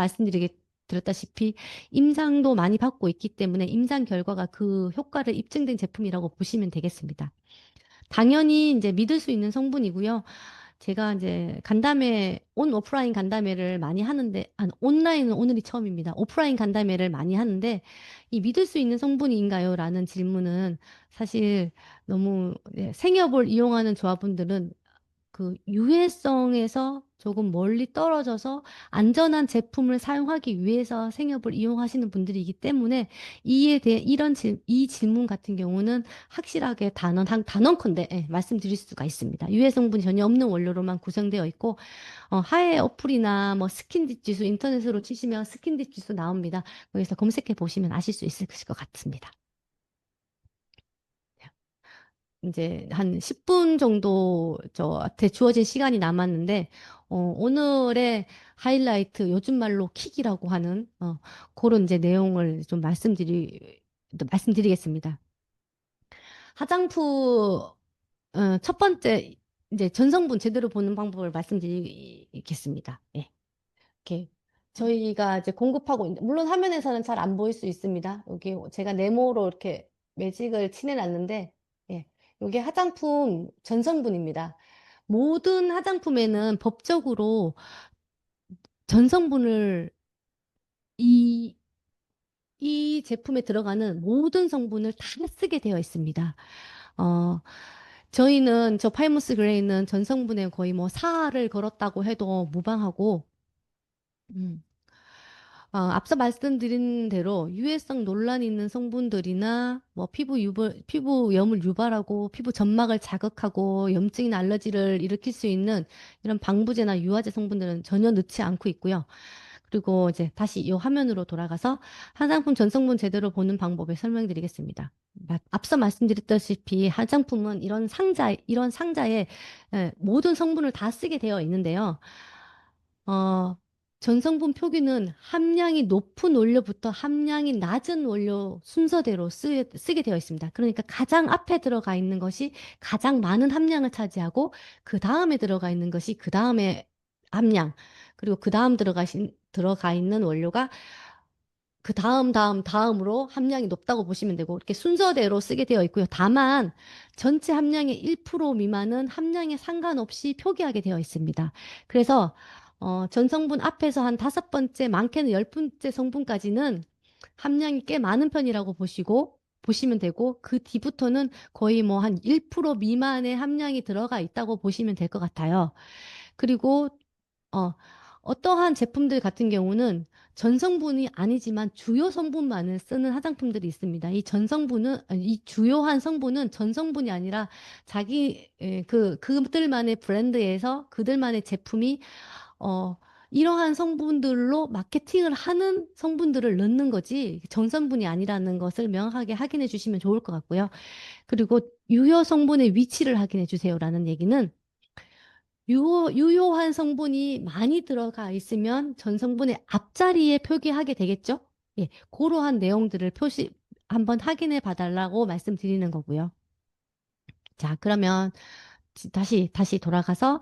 드렸다시피 임상도 많이 받고 있기 때문에 임상 결과가 그 효과를 입증된 제품이라고 보시면 되겠습니다. 당연히 이제 믿을 수 있는 성분이고요. 제가 이제 오프라인 간담회를 많이 하는데, 온라인은 오늘이 처음입니다. 오프라인 간담회를 많이 하는데, 이 믿을 수 있는 성분인가요? 라는 질문은 사실 너무 생협을 이용하는 조합원들은 그 유해성에서 조금 멀리 떨어져서 안전한 제품을 사용하기 위해서 생협을 이용하시는 분들이기 때문에 이에 대해 이 질문 같은 경우는 확실하게 단언컨대 말씀드릴 수가 있습니다. 유해 성분이 전혀 없는 원료로만 구성되어 있고 하해 어플이나 뭐 스킨딥 지수 인터넷으로 치시면 스킨딥 지수 나옵니다. 거기서 검색해 보시면 아실 수 있을 것 같습니다. 이제 한 10분 정도 저한테 주어진 시간이 남았는데, 오늘의 하이라이트, 요즘 말로 킥이라고 하는, 그런 이제 내용을 좀 말씀드리겠습니다. 화장품, 첫 번째, 이제 전성분 제대로 보는 방법을 말씀드리겠습니다. 예. 이렇게 저희가 이제 공급하고 물론 화면에서는 잘 안 보일 수 있습니다. 여기 제가 네모로 이렇게 매직을 칠해놨는데 예, 이게 화장품 전성분입니다. 모든 화장품에는 법적으로 전성분을 이 이 제품에 들어가는 모든 성분을 다 쓰게 되어 있습니다. 어, 저희는 저 파이머스 그레이는 전성분에 거의 뭐 사를 걸었다고 해도 무방하고 음. 앞서 말씀드린 대로 유해성 논란이 있는 성분들이나 뭐 피부염을 유발하고 피부 점막을 자극하고 염증이나 알러지를 일으킬 수 있는 이런 방부제나 유화제 성분들은 전혀 넣지 않고 있고요. 그리고 이제 다시 이 화면으로 돌아가서 화장품 전성분 제대로 보는 방법을 설명드리겠습니다. 앞서 말씀드렸다시피 화장품은 이런 상자에 모든 성분을 다 쓰게 되어 있는데요. 어, 전성분 표기는 함량이 높은 원료부터 함량이 낮은 원료 순서대로 쓰게 되어 있습니다. 그러니까 가장 앞에 들어가 있는 것이 가장 많은 함량을 차지하고 그 다음에 들어가 있는 것이 그 다음에 함량, 그리고 그 다음 들어가 있는 원료가 그 다음으로 함량이 높다고 보시면 되고, 이렇게 순서대로 쓰게 되어 있고요. 다만, 전체 함량의 1% 미만은 함량에 상관없이 표기하게 되어 있습니다. 그래서, 전성분 앞에서 한 5번째, 많게는 10번째 성분까지는 함량이 꽤 많은 편이라고 보시면 되고, 그 뒤부터는 거의 뭐 한 1% 미만의 함량이 들어가 있다고 보시면 될 것 같아요. 그리고 어, 어떠한 제품들 같은 경우는 전성분이 아니지만 주요 성분만을 쓰는 화장품들이 있습니다. 이 주요한 성분은 전성분이 아니라 그들만의 브랜드에서 그들만의 제품이, 어, 이러한 성분들로 마케팅을 하는 성분들을 넣는 거지 전성분이 아니라는 것을 명확하게 확인해 주시면 좋을 것 같고요. 그리고 유효 성분의 위치를 확인해 주세요라는 얘기는 유효한 성분이 많이 들어가 있으면 전성분의 앞자리에 표기하게 되겠죠? 예, 그러한 내용들을 한번 확인해 봐달라고 말씀드리는 거고요. 자, 그러면 다시 돌아가서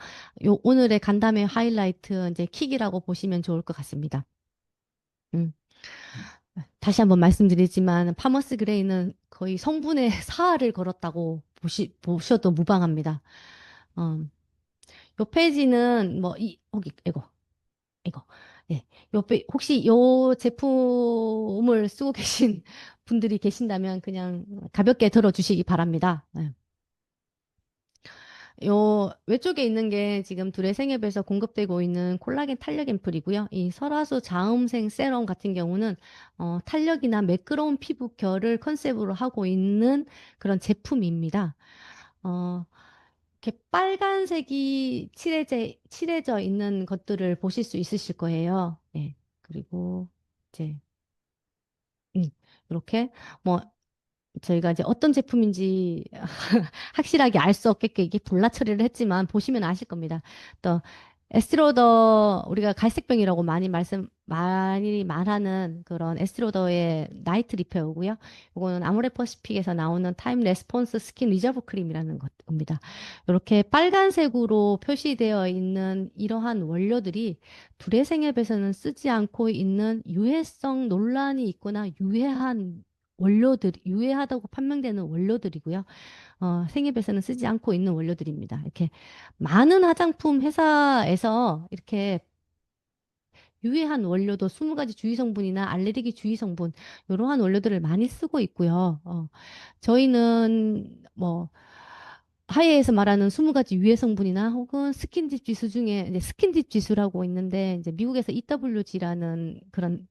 오늘의 간담회 하이라이트 이제 킥이라고 보시면 좋을 것 같습니다. 음, 다시 한번 말씀드리지만 파머스 그레이는 거의 성분의 사활을 걸었다고 보셔도 무방합니다. 어, 요 페이지는 뭐 이거. 예. 혹시 요 제품을 쓰고 계신 분들이 계신다면 그냥 가볍게 들어주시기 바랍니다. 예. 요 외쪽에 있는 게 지금 둘의 생협에서 공급되고 있는 콜라겐 탄력 앰플이고요. 이 설화수 자음생 세럼 같은 경우는 탄력이나 매끄러운 피부 결을 컨셉으로 하고 있는 그런 제품입니다. 어, 이렇게 빨간색이 칠해져 있는 것들을 보실 수 있으실 거예요. 예. 그리고 이제 음, 이렇게 뭐 저희가 이제 어떤 제품인지 확실하게 알 수 없게끔 이게 볼라 처리를 했지만 보시면 아실 겁니다. 또 에스티로더 우리가 갈색병이라고 많이 말하는 그런 에스티로더의 나이트 리페어고요. 이거는 아모레퍼시픽에서 나오는 타임 레스폰스 스킨 리저브 크림이라는 겁니다. 이렇게 빨간색으로 표시되어 있는 이러한 원료들이 두레생협에서는 쓰지 않고 있는 유해성 논란이 있거나 유해하다고 판명되는 원료들이고요. 생협에서는 쓰지 않고 있는 원료들입니다. 이렇게 많은 화장품 회사에서 이렇게 유해한 원료도 20가지 주의 성분이나 알레르기 주의 성분, 이러한 원료들을 많이 쓰고 있고요. 저희는 뭐 하이에서 말하는 20가지 유해 성분이나 혹은 스킨집 지수 중에 이제 스킨집 지수라고 있는데 이제 미국에서 EWG라는 그런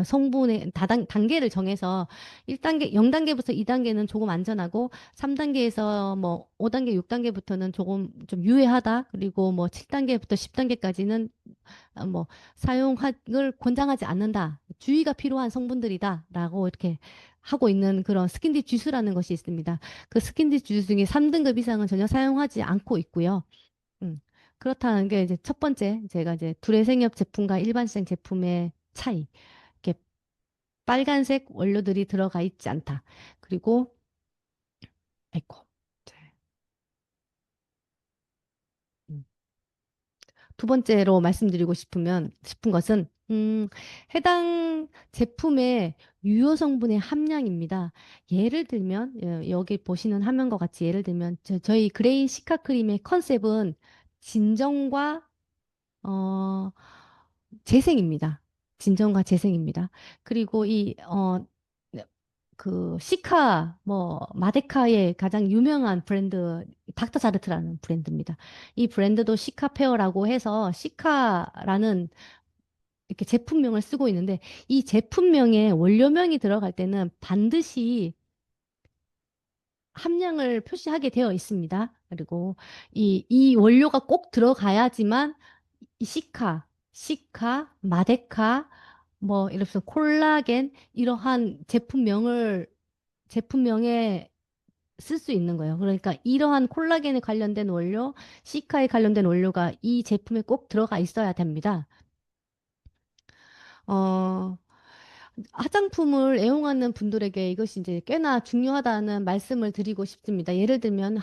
성분의 단계를 정해서 1단계, 0단계부터 2단계는 조금 안전하고 3단계에서 뭐 5단계, 6단계부터는 조금 좀 유해하다. 그리고 뭐 7단계부터 10단계까지는 뭐 사용을 권장하지 않는다. 주의가 필요한 성분들이다라고 이렇게 하고 있는 그런 스킨딥 지수라는 것이 있습니다. 그 스킨딥 지수 중에 3등급 이상은 전혀 사용하지 않고 있고요. 음. 그렇다는 게 이제 첫 번째 제가 이제 두레생협 제품과 일반생 제품의 차이. 이렇게 빨간색 원료들이 들어가 있지 않다. 그리고 아이고. 음. 두 번째로 말씀드리고 싶은 것은 해당 제품의 유효 성분의 함량입니다. 예를 들면 여기 보시는 화면과 같이 예를 들면 저희 그레인 시카 크림의 컨셉은 진정과 어, 재생입니다. 진정과 재생입니다. 그리고 그 시카 마데카의 가장 유명한 브랜드 닥터자르트라는 브랜드입니다. 이 브랜드도 시카페어라고 해서 시카라는 이렇게 제품명을 쓰고 있는데 이 제품명에 원료명이 들어갈 때는 반드시 함량을 표시하게 되어 있습니다. 그리고 이 원료가 꼭 들어가야지만 이 마데카, 뭐, 이래서 콜라겐, 이러한 제품명에 쓸 수 있는 거예요. 그러니까 이러한 콜라겐에 관련된 원료, 시카에 관련된 원료가 이 제품에 꼭 들어가 있어야 됩니다. 어, 화장품을 애용하는 분들에게 이것이 이제 꽤나 중요하다는 말씀을 드리고 싶습니다. 예를 들면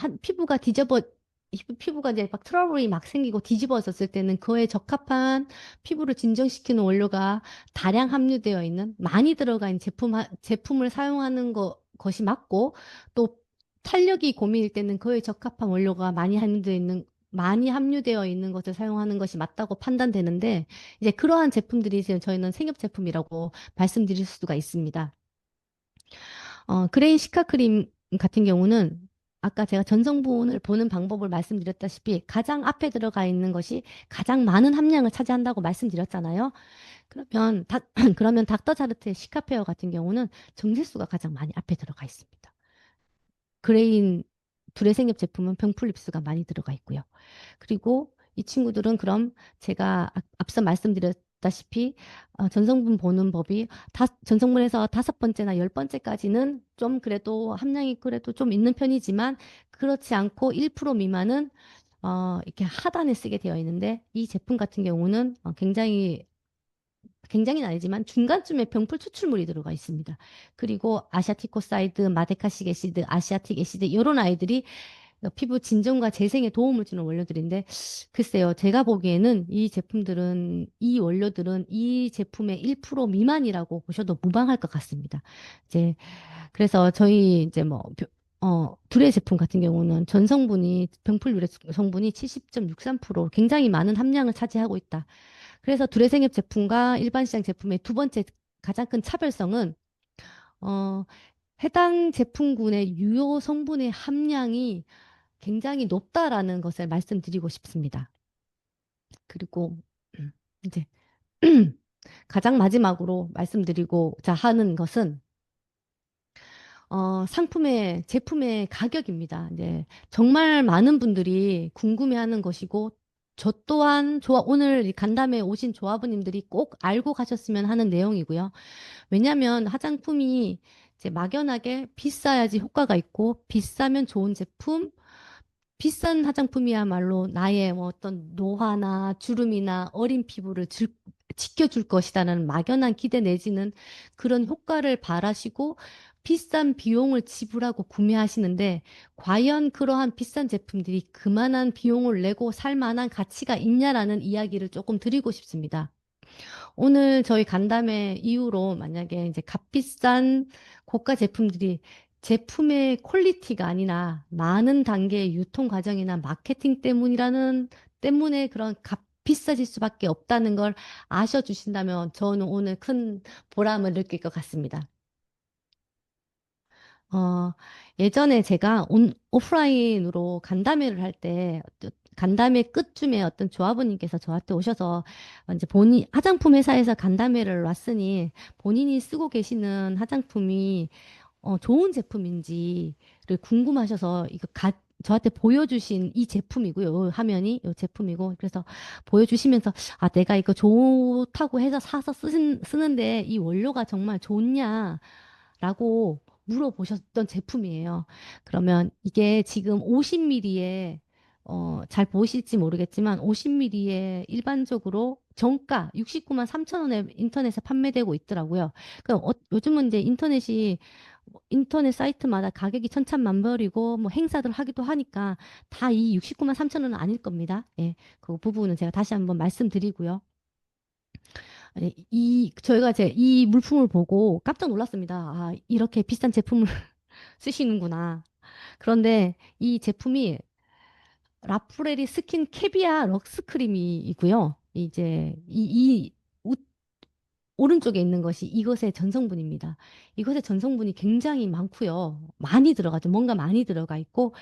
피부가 이제 막 트러블이 막 생기고 뒤집어졌을 때는 그에 적합한 피부를 진정시키는 원료가 다량 함유되어 있는 많이 들어가 있는 제품을 사용하는 것이 맞고 또 탄력이 고민일 때는 그에 적합한 원료가 많이 함유되어 있는 것을 사용하는 것이 맞다고 판단되는데 이제 그러한 제품들이 지금 저희는 생협 제품이라고 말씀드릴 수가 있습니다. 그레인 시카 크림 같은 경우는 아까 제가 전성분을 보는 방법을 말씀드렸다시피 가장 앞에 들어가 있는 것이 가장 많은 함량을 차지한다고 말씀드렸잖아요. 그러면 닥터자르트의 시카페어 같은 경우는 정제수가 가장 많이 앞에 들어가 있습니다. 그레인 불의 생협 제품은 병풀립스가 많이 들어가 있고요. 그리고 이 친구들은 그럼 제가 앞서 말씀드렸다시피 전성분 보는 법이 전성분에서 5번째나 10번째까지는 좀 그래도 함량이 그래도 좀 있는 편이지만 그렇지 않고 1% 미만은 이렇게 하단에 쓰게 되어 있는데 이 제품 같은 경우는 굉장히는 아니지만 중간쯤에 병풀 추출물이 들어가 있습니다. 그리고 아시아티코사이드, 마데카식 애시드, 아시아틱 애시드 이런 아이들이 피부 진정과 재생에 도움을 주는 원료들인데 글쎄요. 제가 보기에는 이 원료들은 이 제품의 1% 미만이라고 보셔도 무방할 것 같습니다. 이제 그래서 저희 이제 두레 제품 같은 경우는 병풀 유래 성분이 70.63% 굉장히 많은 함량을 차지하고 있다. 그래서 두레생협 제품과 일반 시장 제품의 두 번째 가장 큰 차별성은 어, 해당 제품군의 유효 성분의 함량이 굉장히 높다라는 것을 말씀드리고 싶습니다. 그리고 이제 가장 마지막으로 말씀드리고자 하는 것은 제품의 가격입니다. 이제 정말 많은 분들이 궁금해하는 것이고, 저 또한 오늘 이 간담회 오신 조합원님들이 꼭 알고 가셨으면 하는 내용이고요. 왜냐하면 화장품이 이제 막연하게 비싸야지 효과가 있고, 비싸면 좋은 제품, 비싼 화장품이야말로 나의 뭐 어떤 노화나 주름이나 어린 피부를 지켜줄 것이다라는 막연한 기대 내지는 그런 효과를 바라시고 비싼 비용을 지불하고 구매하시는데 과연 그러한 비싼 제품들이 그만한 비용을 내고 살 만한 가치가 있냐라는 이야기를 조금 드리고 싶습니다. 오늘 저희 간담회 이후로 만약에 이제 값비싼 고가 제품들이 제품의 퀄리티가 아니라 많은 단계의 유통 과정이나 마케팅 때문에 그런 비싸질 수밖에 없다는 걸 아셔 주신다면 저는 오늘 큰 보람을 느낄 것 같습니다. 어, 예전에 제가 오프라인으로 간담회를 할 때, 간담회 끝쯤에 어떤 조합원님께서 저한테 오셔서 이제 화장품 회사에서 간담회를 왔으니 본인이 쓰고 계시는 화장품이 좋은 제품인지를 궁금하셔서 저한테 보여주신 이 제품이고요. 요 화면이 이 제품이고 그래서 보여주시면서 아 내가 이거 좋다고 해서 사서 쓰는데 이 원료가 정말 좋냐라고 물어보셨던 제품이에요. 그러면 이게 지금 50ml에 잘 보실지 모르겠지만 50ml에 일반적으로 정가 69만 3천 원에 인터넷에 판매되고 있더라고요. 요즘은 이제 인터넷 사이트마다 가격이 천차만별이고 뭐 행사들 하기도 하니까 다 이 69만 3천 원은 아닐 겁니다. 예, 그 부분은 제가 다시 한번 말씀드리고요. 아니, 저희가 이 물품을 보고 깜짝 놀랐습니다. 아, 이렇게 비싼 제품을 쓰시는구나. 그런데 이 제품이 라프레리 스킨 캐비아 럭스 크림이고요. 이제 오른쪽에 있는 것이 이것의 전성분입니다. 이것의 전성분이 굉장히 많고요. 많이 들어가죠. 뭔가 많이 들어가 있고,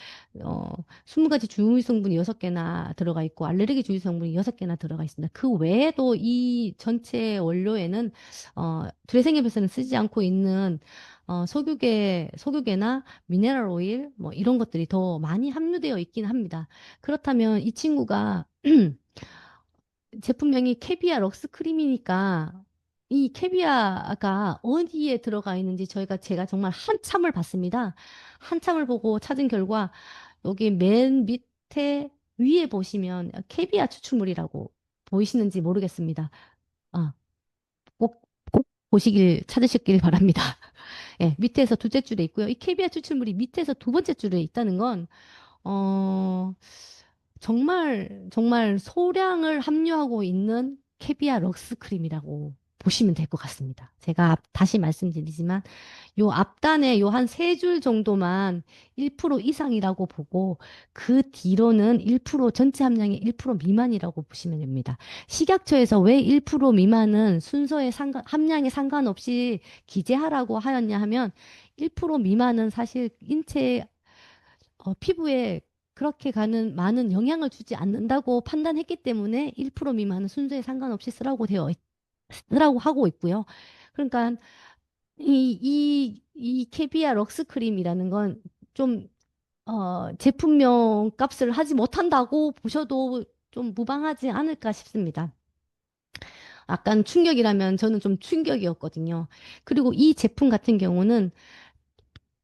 20가지 주요 성분이 6개나 들어가 있고, 알레르기 주요 성분이 6개나 들어가 있습니다. 그 외에도 이 전체 원료에는, 드레싱앱에서는 쓰지 않고 있는, 소규개나 미네랄 오일, 뭐 이런 것들이 더 많이 함유되어 있긴 합니다. 그렇다면 이 친구가 제품명이 캐비아 럭스 크림이니까 이 캐비아가 어디에 들어가 있는지 제가 정말 한참을 봤습니다. 한참을 보고 찾은 결과 여기 맨 밑에 위에 보시면 캐비아 추출물이라고 보이시는지 모르겠습니다. 아, 꼭 찾으시길 바랍니다. 예, 밑에서 둘째 줄에 있고요. 이 캐비아 추출물이 밑에서 두 번째 줄에 있다는 건 어, 정말 소량을 함유하고 있는 캐비아 럭스 크림이라고 보시면 될 것 같습니다. 제가 다시 말씀드리지만 요 앞단에 요 한 세 줄 정도만 1% 이상이라고 보고 그 뒤로는 1% 전체 함량의 1% 미만이라고 보시면 됩니다. 식약처에서 왜 1% 미만은 함량에 상관없이 기재하라고 하였냐 하면 1% 미만은 사실 피부에 그렇게 가는 많은 영향을 주지 않는다고 판단했기 때문에 1% 미만은 순서에 상관없이 쓰라고 하고 있고요. 그러니까 이 캐비아 럭스 크림이라는 건 좀, 제품명 값을 하지 못한다고 보셔도 좀 무방하지 않을까 싶습니다. 약간 충격이라면 저는 좀 충격이었거든요. 그리고 이 제품 같은 경우는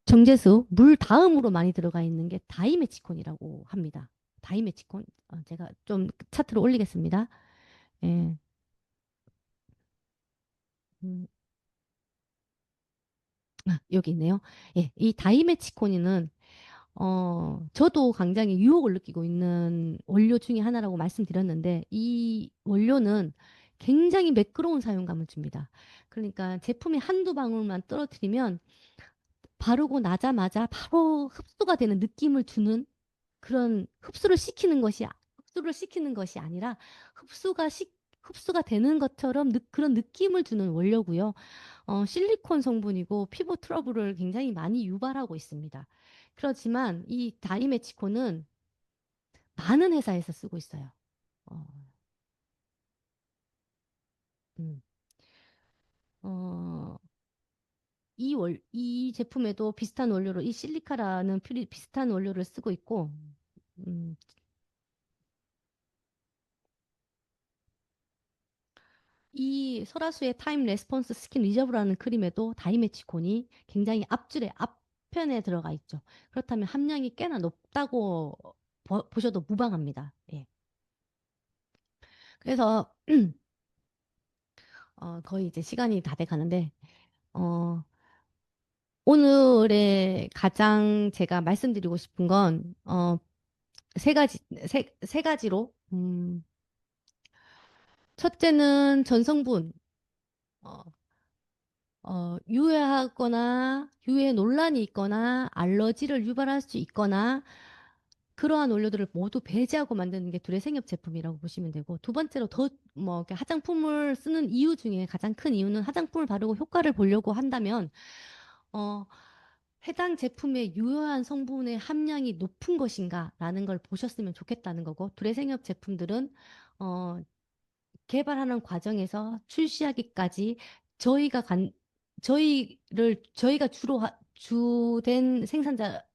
정제수, 물 다음으로 많이 들어가 있는 게 다이메치콘이라고 합니다. 다이메치콘. 제가 좀 차트로 올리겠습니다. 예. 음, 여기 있네요. 예, 이 다이메치콘이는 저도 굉장히 유혹을 느끼고 있는 원료 중에 하나라고 말씀드렸는데 이 원료는 굉장히 매끄러운 사용감을 줍니다. 그러니까 제품이 한두 방울만 떨어뜨리면 바르고 나자마자 바로 흡수가 되는 느낌을 주는 그런 흡수를 시키는 것이 아니라 흡수가 되는 것처럼 그런 느낌을 주는 원료고요. 실리콘 성분이고 피부 트러블을 굉장히 많이 유발하고 있습니다. 그렇지만 이 다이메치코는 많은 회사에서 쓰고 있어요. 어, 음. 어, 이 제품에도 비슷한 원료로, 이 실리카라는 비슷한 원료를 쓰고 있고, 음, 이 설화수의 타임 레스폰스 스킨 리저브라는 크림에도 다이메치콘이 굉장히 앞줄에 앞편에 들어가 있죠. 그렇다면 함량이 꽤나 높다고 보셔도 무방합니다. 예. 그래서 거의 이제 시간이 다 돼 가는데 어, 오늘의 가장 제가 말씀드리고 싶은 건 세 가지 세 가지로 첫째는 전성분 어, 유해하거나 유해 논란이 있거나 알러지를 유발할 수 있거나 그러한 원료들을 모두 배제하고 만드는 게 두레생협 제품이라고 보시면 되고 두 번째로 더 뭐 화장품을 쓰는 이유 중에 가장 큰 이유는 화장품을 바르고 효과를 보려고 한다면 어, 해당 제품의 유효한 성분의 함량이 높은 것인가라는 걸 보셨으면 좋겠다는 거고 두레생협 제품들은 어, 개발하는 과정에서 출시하기까지 저희가 간 저희가 주로 주된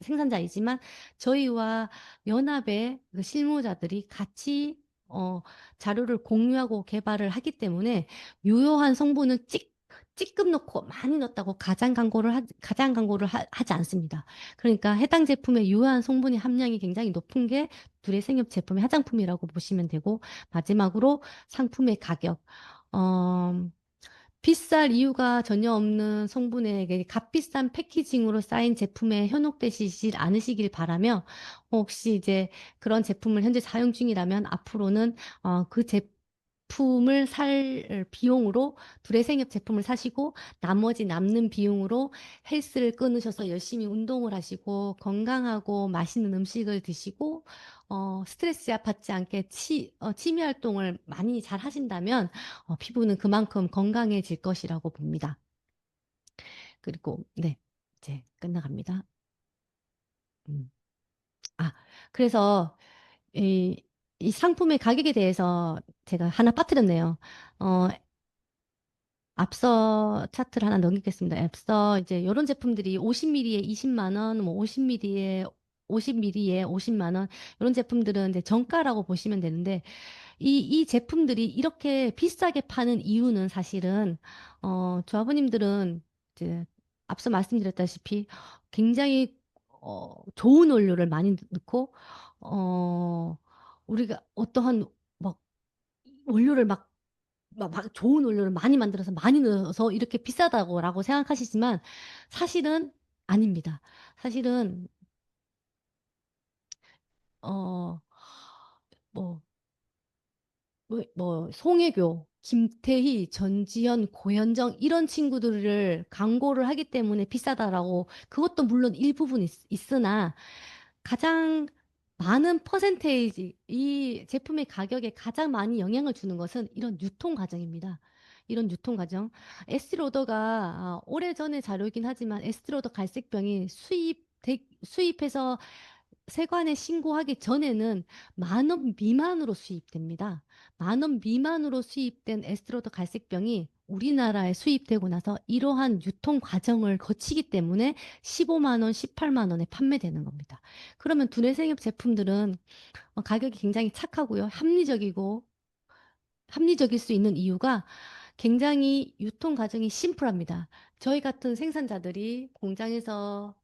생산자이지만 저희와 연합의 그 실무자들이 같이 자료를 공유하고 개발을 하기 때문에 유효한 성분은 찌끔 넣고 많이 넣었다고 가장 광고를 하지 않습니다. 그러니까 해당 제품의 유효한 성분의 함량이 굉장히 높은 게 두레생협 제품의 화장품이라고 보시면 되고 마지막으로 상품의 가격. 어, 비쌀 이유가 전혀 없는 성분에게 값비싼 패키징으로 쌓인 제품에 현혹되시질 않으시길 바라며 혹시 이제 그런 제품을 현재 사용 중이라면 앞으로는 그 제품을 살 비용으로 두레생협 제품을 사시고 나머지 남는 비용으로 헬스를 끊으셔서 열심히 운동을 하시고 건강하고 맛있는 음식을 드시고 스트레스에 받지 않게 취미 활동을 많이 잘 하신다면 피부는 그만큼 건강해질 것이라고 봅니다. 그리고, 네, 이제 끝나갑니다. 음. 아, 그래서 이 상품의 가격에 대해서 제가 하나 빠뜨렸네요. 어, 앞서 차트를 하나 넘기겠습니다. 앞서 이제 이런 제품들이 50ml에 20만 원, 뭐 50ml에 50ml에 50만 원, 이런 제품들은 이제 정가라고 보시면 되는데, 이 제품들이 이렇게 비싸게 파는 이유는 사실은, 조합원님들은 이제 앞서 말씀드렸다시피 굉장히, 좋은 원료를 많이 넣고, 어, 우리가 어떠한 막 원료를 막 좋은 원료를 많이 만들어서 많이 넣어서 이렇게 비싸다고라고 생각하시지만 사실은 아닙니다. 사실은, 어, 뭐, 송혜교, 김태희, 전지현, 고현정 이런 친구들을 광고를 하기 때문에 비싸다라고 그것도 물론 일부분 있으나 가장 많은 퍼센테이지 이 제품의 가격에 가장 많이 영향을 주는 것은 이런 유통 과정입니다. 이런 유통 과정. 에스티로더가 오래전의 자료이긴 하지만 에스티로더 갈색병이 수입해서 세관에 신고하기 전에는 10,000원 미만으로 수입됩니다. 10,000원 미만으로 수입된 에스트로드 갈색병이 우리나라에 수입되고 나서 이러한 유통 과정을 거치기 때문에 15만 원, 18만 원에 판매되는 겁니다. 그러면 두뇌생협 제품들은 가격이 굉장히 착하고요. 합리적일 수 있는 이유가 굉장히 유통 과정이 심플합니다. 저희 같은 생산자들이 공장에서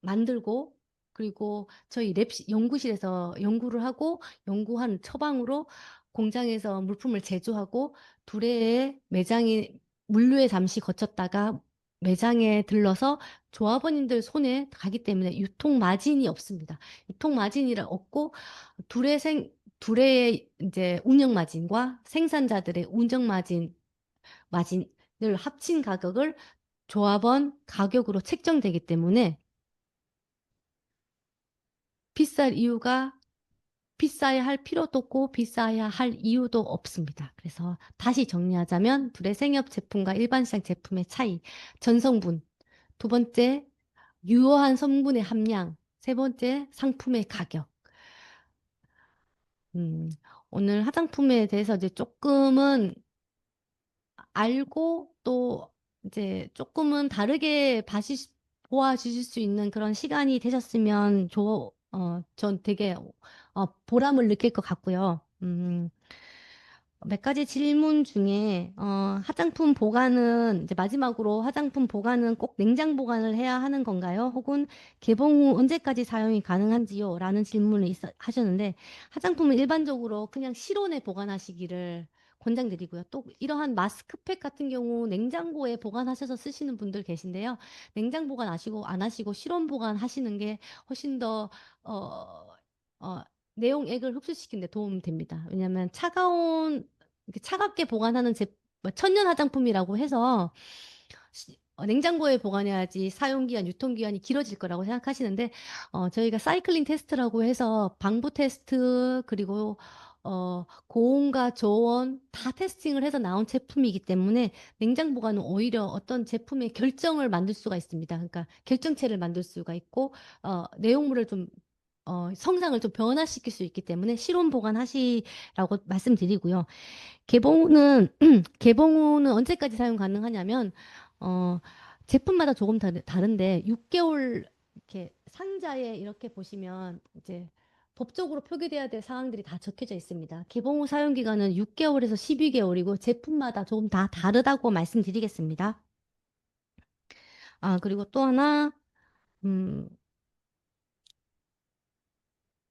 만들고 그리고 저희 연구실에서 연구를 하고 연구한 처방으로 공장에서 물품을 제조하고 두레에 매장에 물류에 잠시 거쳤다가 매장에 들러서 조합원님들 손에 가기 때문에 유통 마진이 없습니다. 유통 마진이 없고 두레의 이제 운영 마진과 생산자들의 운영 마진을 합친 가격을 조합원 가격으로 책정되기 때문에 비쌀 이유가 비싸야 할 필요도 없고 비싸야 할 이유도 없습니다. 그래서 다시 정리하자면 둘의 생협 제품과 일반 시장 제품의 차이, 전성분, 두 번째 유효한 성분의 함량, 세 번째, 상품의 가격. 음, 오늘 화장품에 대해서 이제 조금은 알고 또 이제 조금은 다르게 보아주실 수 있는 그런 시간이 되셨으면 전 되게 보람을 느낄 것 같고요. 몇 가지 질문 중에 화장품 보관은 이제 마지막으로 화장품 보관은 꼭 냉장 보관을 해야 하는 건가요? 혹은 개봉 후 언제까지 사용이 가능한지요? 라는 질문을 하셨는데 화장품은 일반적으로 그냥 실온에 보관하시기를 권장드리고요. 또 이러한 마스크팩 같은 경우 냉장고에 보관하셔서 쓰시는 분들 계신데요. 냉장 보관 안 하시고 실온 보관하시는 게 훨씬 더 어, 어, 내용액을 흡수시키는 데 도움이 됩니다. 왜냐하면 이렇게 차갑게 보관하는 뭐 천연 화장품이라고 해서 냉장고에 보관해야지 사용기한, 유통기한이 길어질 거라고 생각하시는데, 저희가 사이클링 테스트라고 해서 방부 테스트, 그리고 고온과 저온 다 테스팅을 해서 나온 제품이기 때문에 냉장 보관은 오히려 어떤 제품의 결정을 만들 수가 있습니다. 그러니까 결정체를 만들 수가 있고, 내용물을 좀 성장을 좀 변화시킬 수 있기 때문에 실온 보관하시라고 말씀드리고요. 개봉은 개봉 후는 언제까지 사용 가능하냐면 어, 제품마다 조금 다른데 6개월 이렇게 상자에 이렇게 보시면 이제 법적으로 표기돼야 될 사항들이 다 적혀져 있습니다. 개봉 후 사용 기간은 6개월에서 12개월이고 제품마다 조금 다 다르다고 말씀드리겠습니다. 그리고 또 하나 음,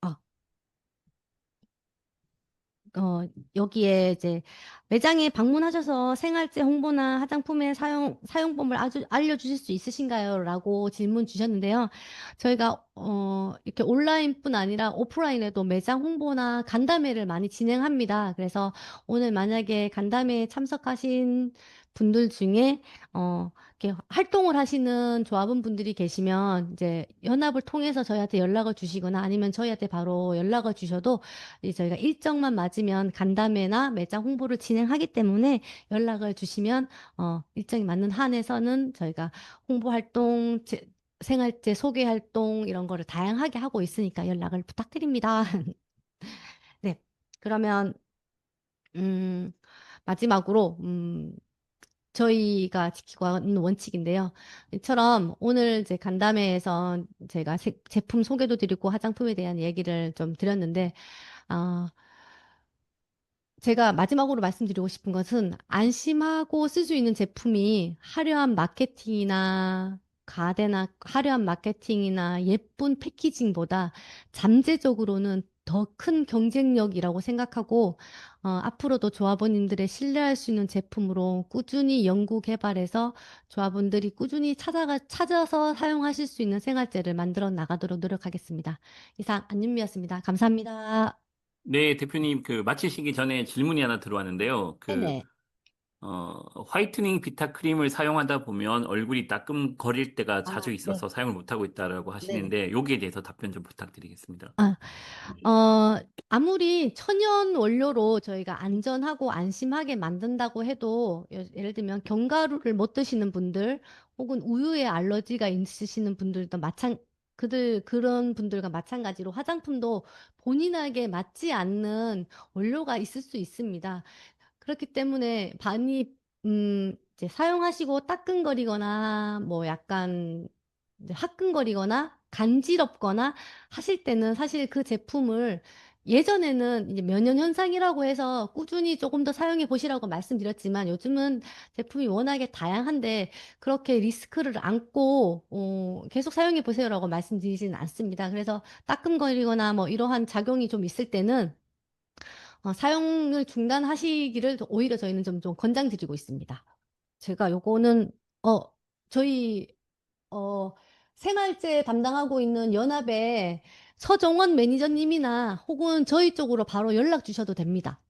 아, 어, 여기에 이제 매장에 방문하셔서 생활재 홍보나 화장품의 사용법을 아주 알려주실 수 있으신가요? 라고 질문 주셨는데요. 저희가, 이렇게 온라인뿐 아니라 오프라인에도 매장 홍보나 간담회를 많이 진행합니다. 그래서 오늘 만약에 간담회에 참석하신 분들 중에, 이렇게 활동을 하시는 조합원 분들이 계시면 이제 연합을 통해서 저희한테 연락을 주시거나 아니면 저희한테 바로 연락을 주셔도 저희가 일정만 맞으면 간담회나 매장 홍보를 진행하기 때문에 연락을 주시면 일정이 맞는 한에서는 저희가 홍보 활동, 생활제 소개 활동 이런 거를 다양하게 하고 있으니까 연락을 부탁드립니다. 네. 그러면 음, 마지막으로 저희가 지키고 있는 원칙인데요. 이처럼 오늘 이제 간담회에서 제가 제품 소개도 드리고 화장품에 대한 얘기를 좀 드렸는데 아, 제가 마지막으로 말씀드리고 싶은 것은 안심하고 쓸 수 있는 제품이 화려한 마케팅이나 가대나 화려한 마케팅이나 예쁜 패키징보다 잠재적으로는 더 큰 경쟁력이라고 생각하고 앞으로도 조합원님들의 신뢰할 수 있는 제품으로 꾸준히 연구 개발해서 조합원들이 꾸준히 찾아서 사용하실 수 있는 생활재를 만들어 나가도록 노력하겠습니다. 이상 안윤미였습니다. 감사합니다. 네, 대표님, 마치시기 전에 질문이 하나 들어왔는데요. 네네. 화이트닝 비타 크림을 사용하다 보면 얼굴이 따끔거릴 때가 자주 네. 있어서 사용을 못하고 있다라고 네네. 하시는데, 여기에 대해서 답변 좀 부탁드리겠습니다. 아, 아무리 천연 원료로 저희가 안전하고 안심하게 만든다고 해도 예를 들면 견과류를 못 드시는 분들 혹은 우유에 알러지가 있으시는 분들도 그런 분들과 마찬가지로 화장품도 본인에게 맞지 않는 원료가 있을 수 있습니다. 그렇기 때문에 이제 사용하시고 따끔거리거나 뭐 약간 이제 화끈거리거나 간지럽거나 하실 때는 사실 그 제품을 예전에는 이제 면역 현상이라고 해서 꾸준히 조금 더 사용해 보시라고 말씀드렸지만 요즘은 제품이 워낙에 다양한데 그렇게 리스크를 안고 계속 사용해 보세요라고 말씀드리지는 않습니다. 그래서 따끔거리거나 뭐 이러한 작용이 좀 있을 때는 사용을 중단하시기를 오히려 저희는 좀 권장드리고 있습니다. 제가 요거는 어 저희 어 생활재 담당하고 있는 연합의 서정원 매니저님이나 혹은 저희 쪽으로 바로 연락 주셔도 됩니다.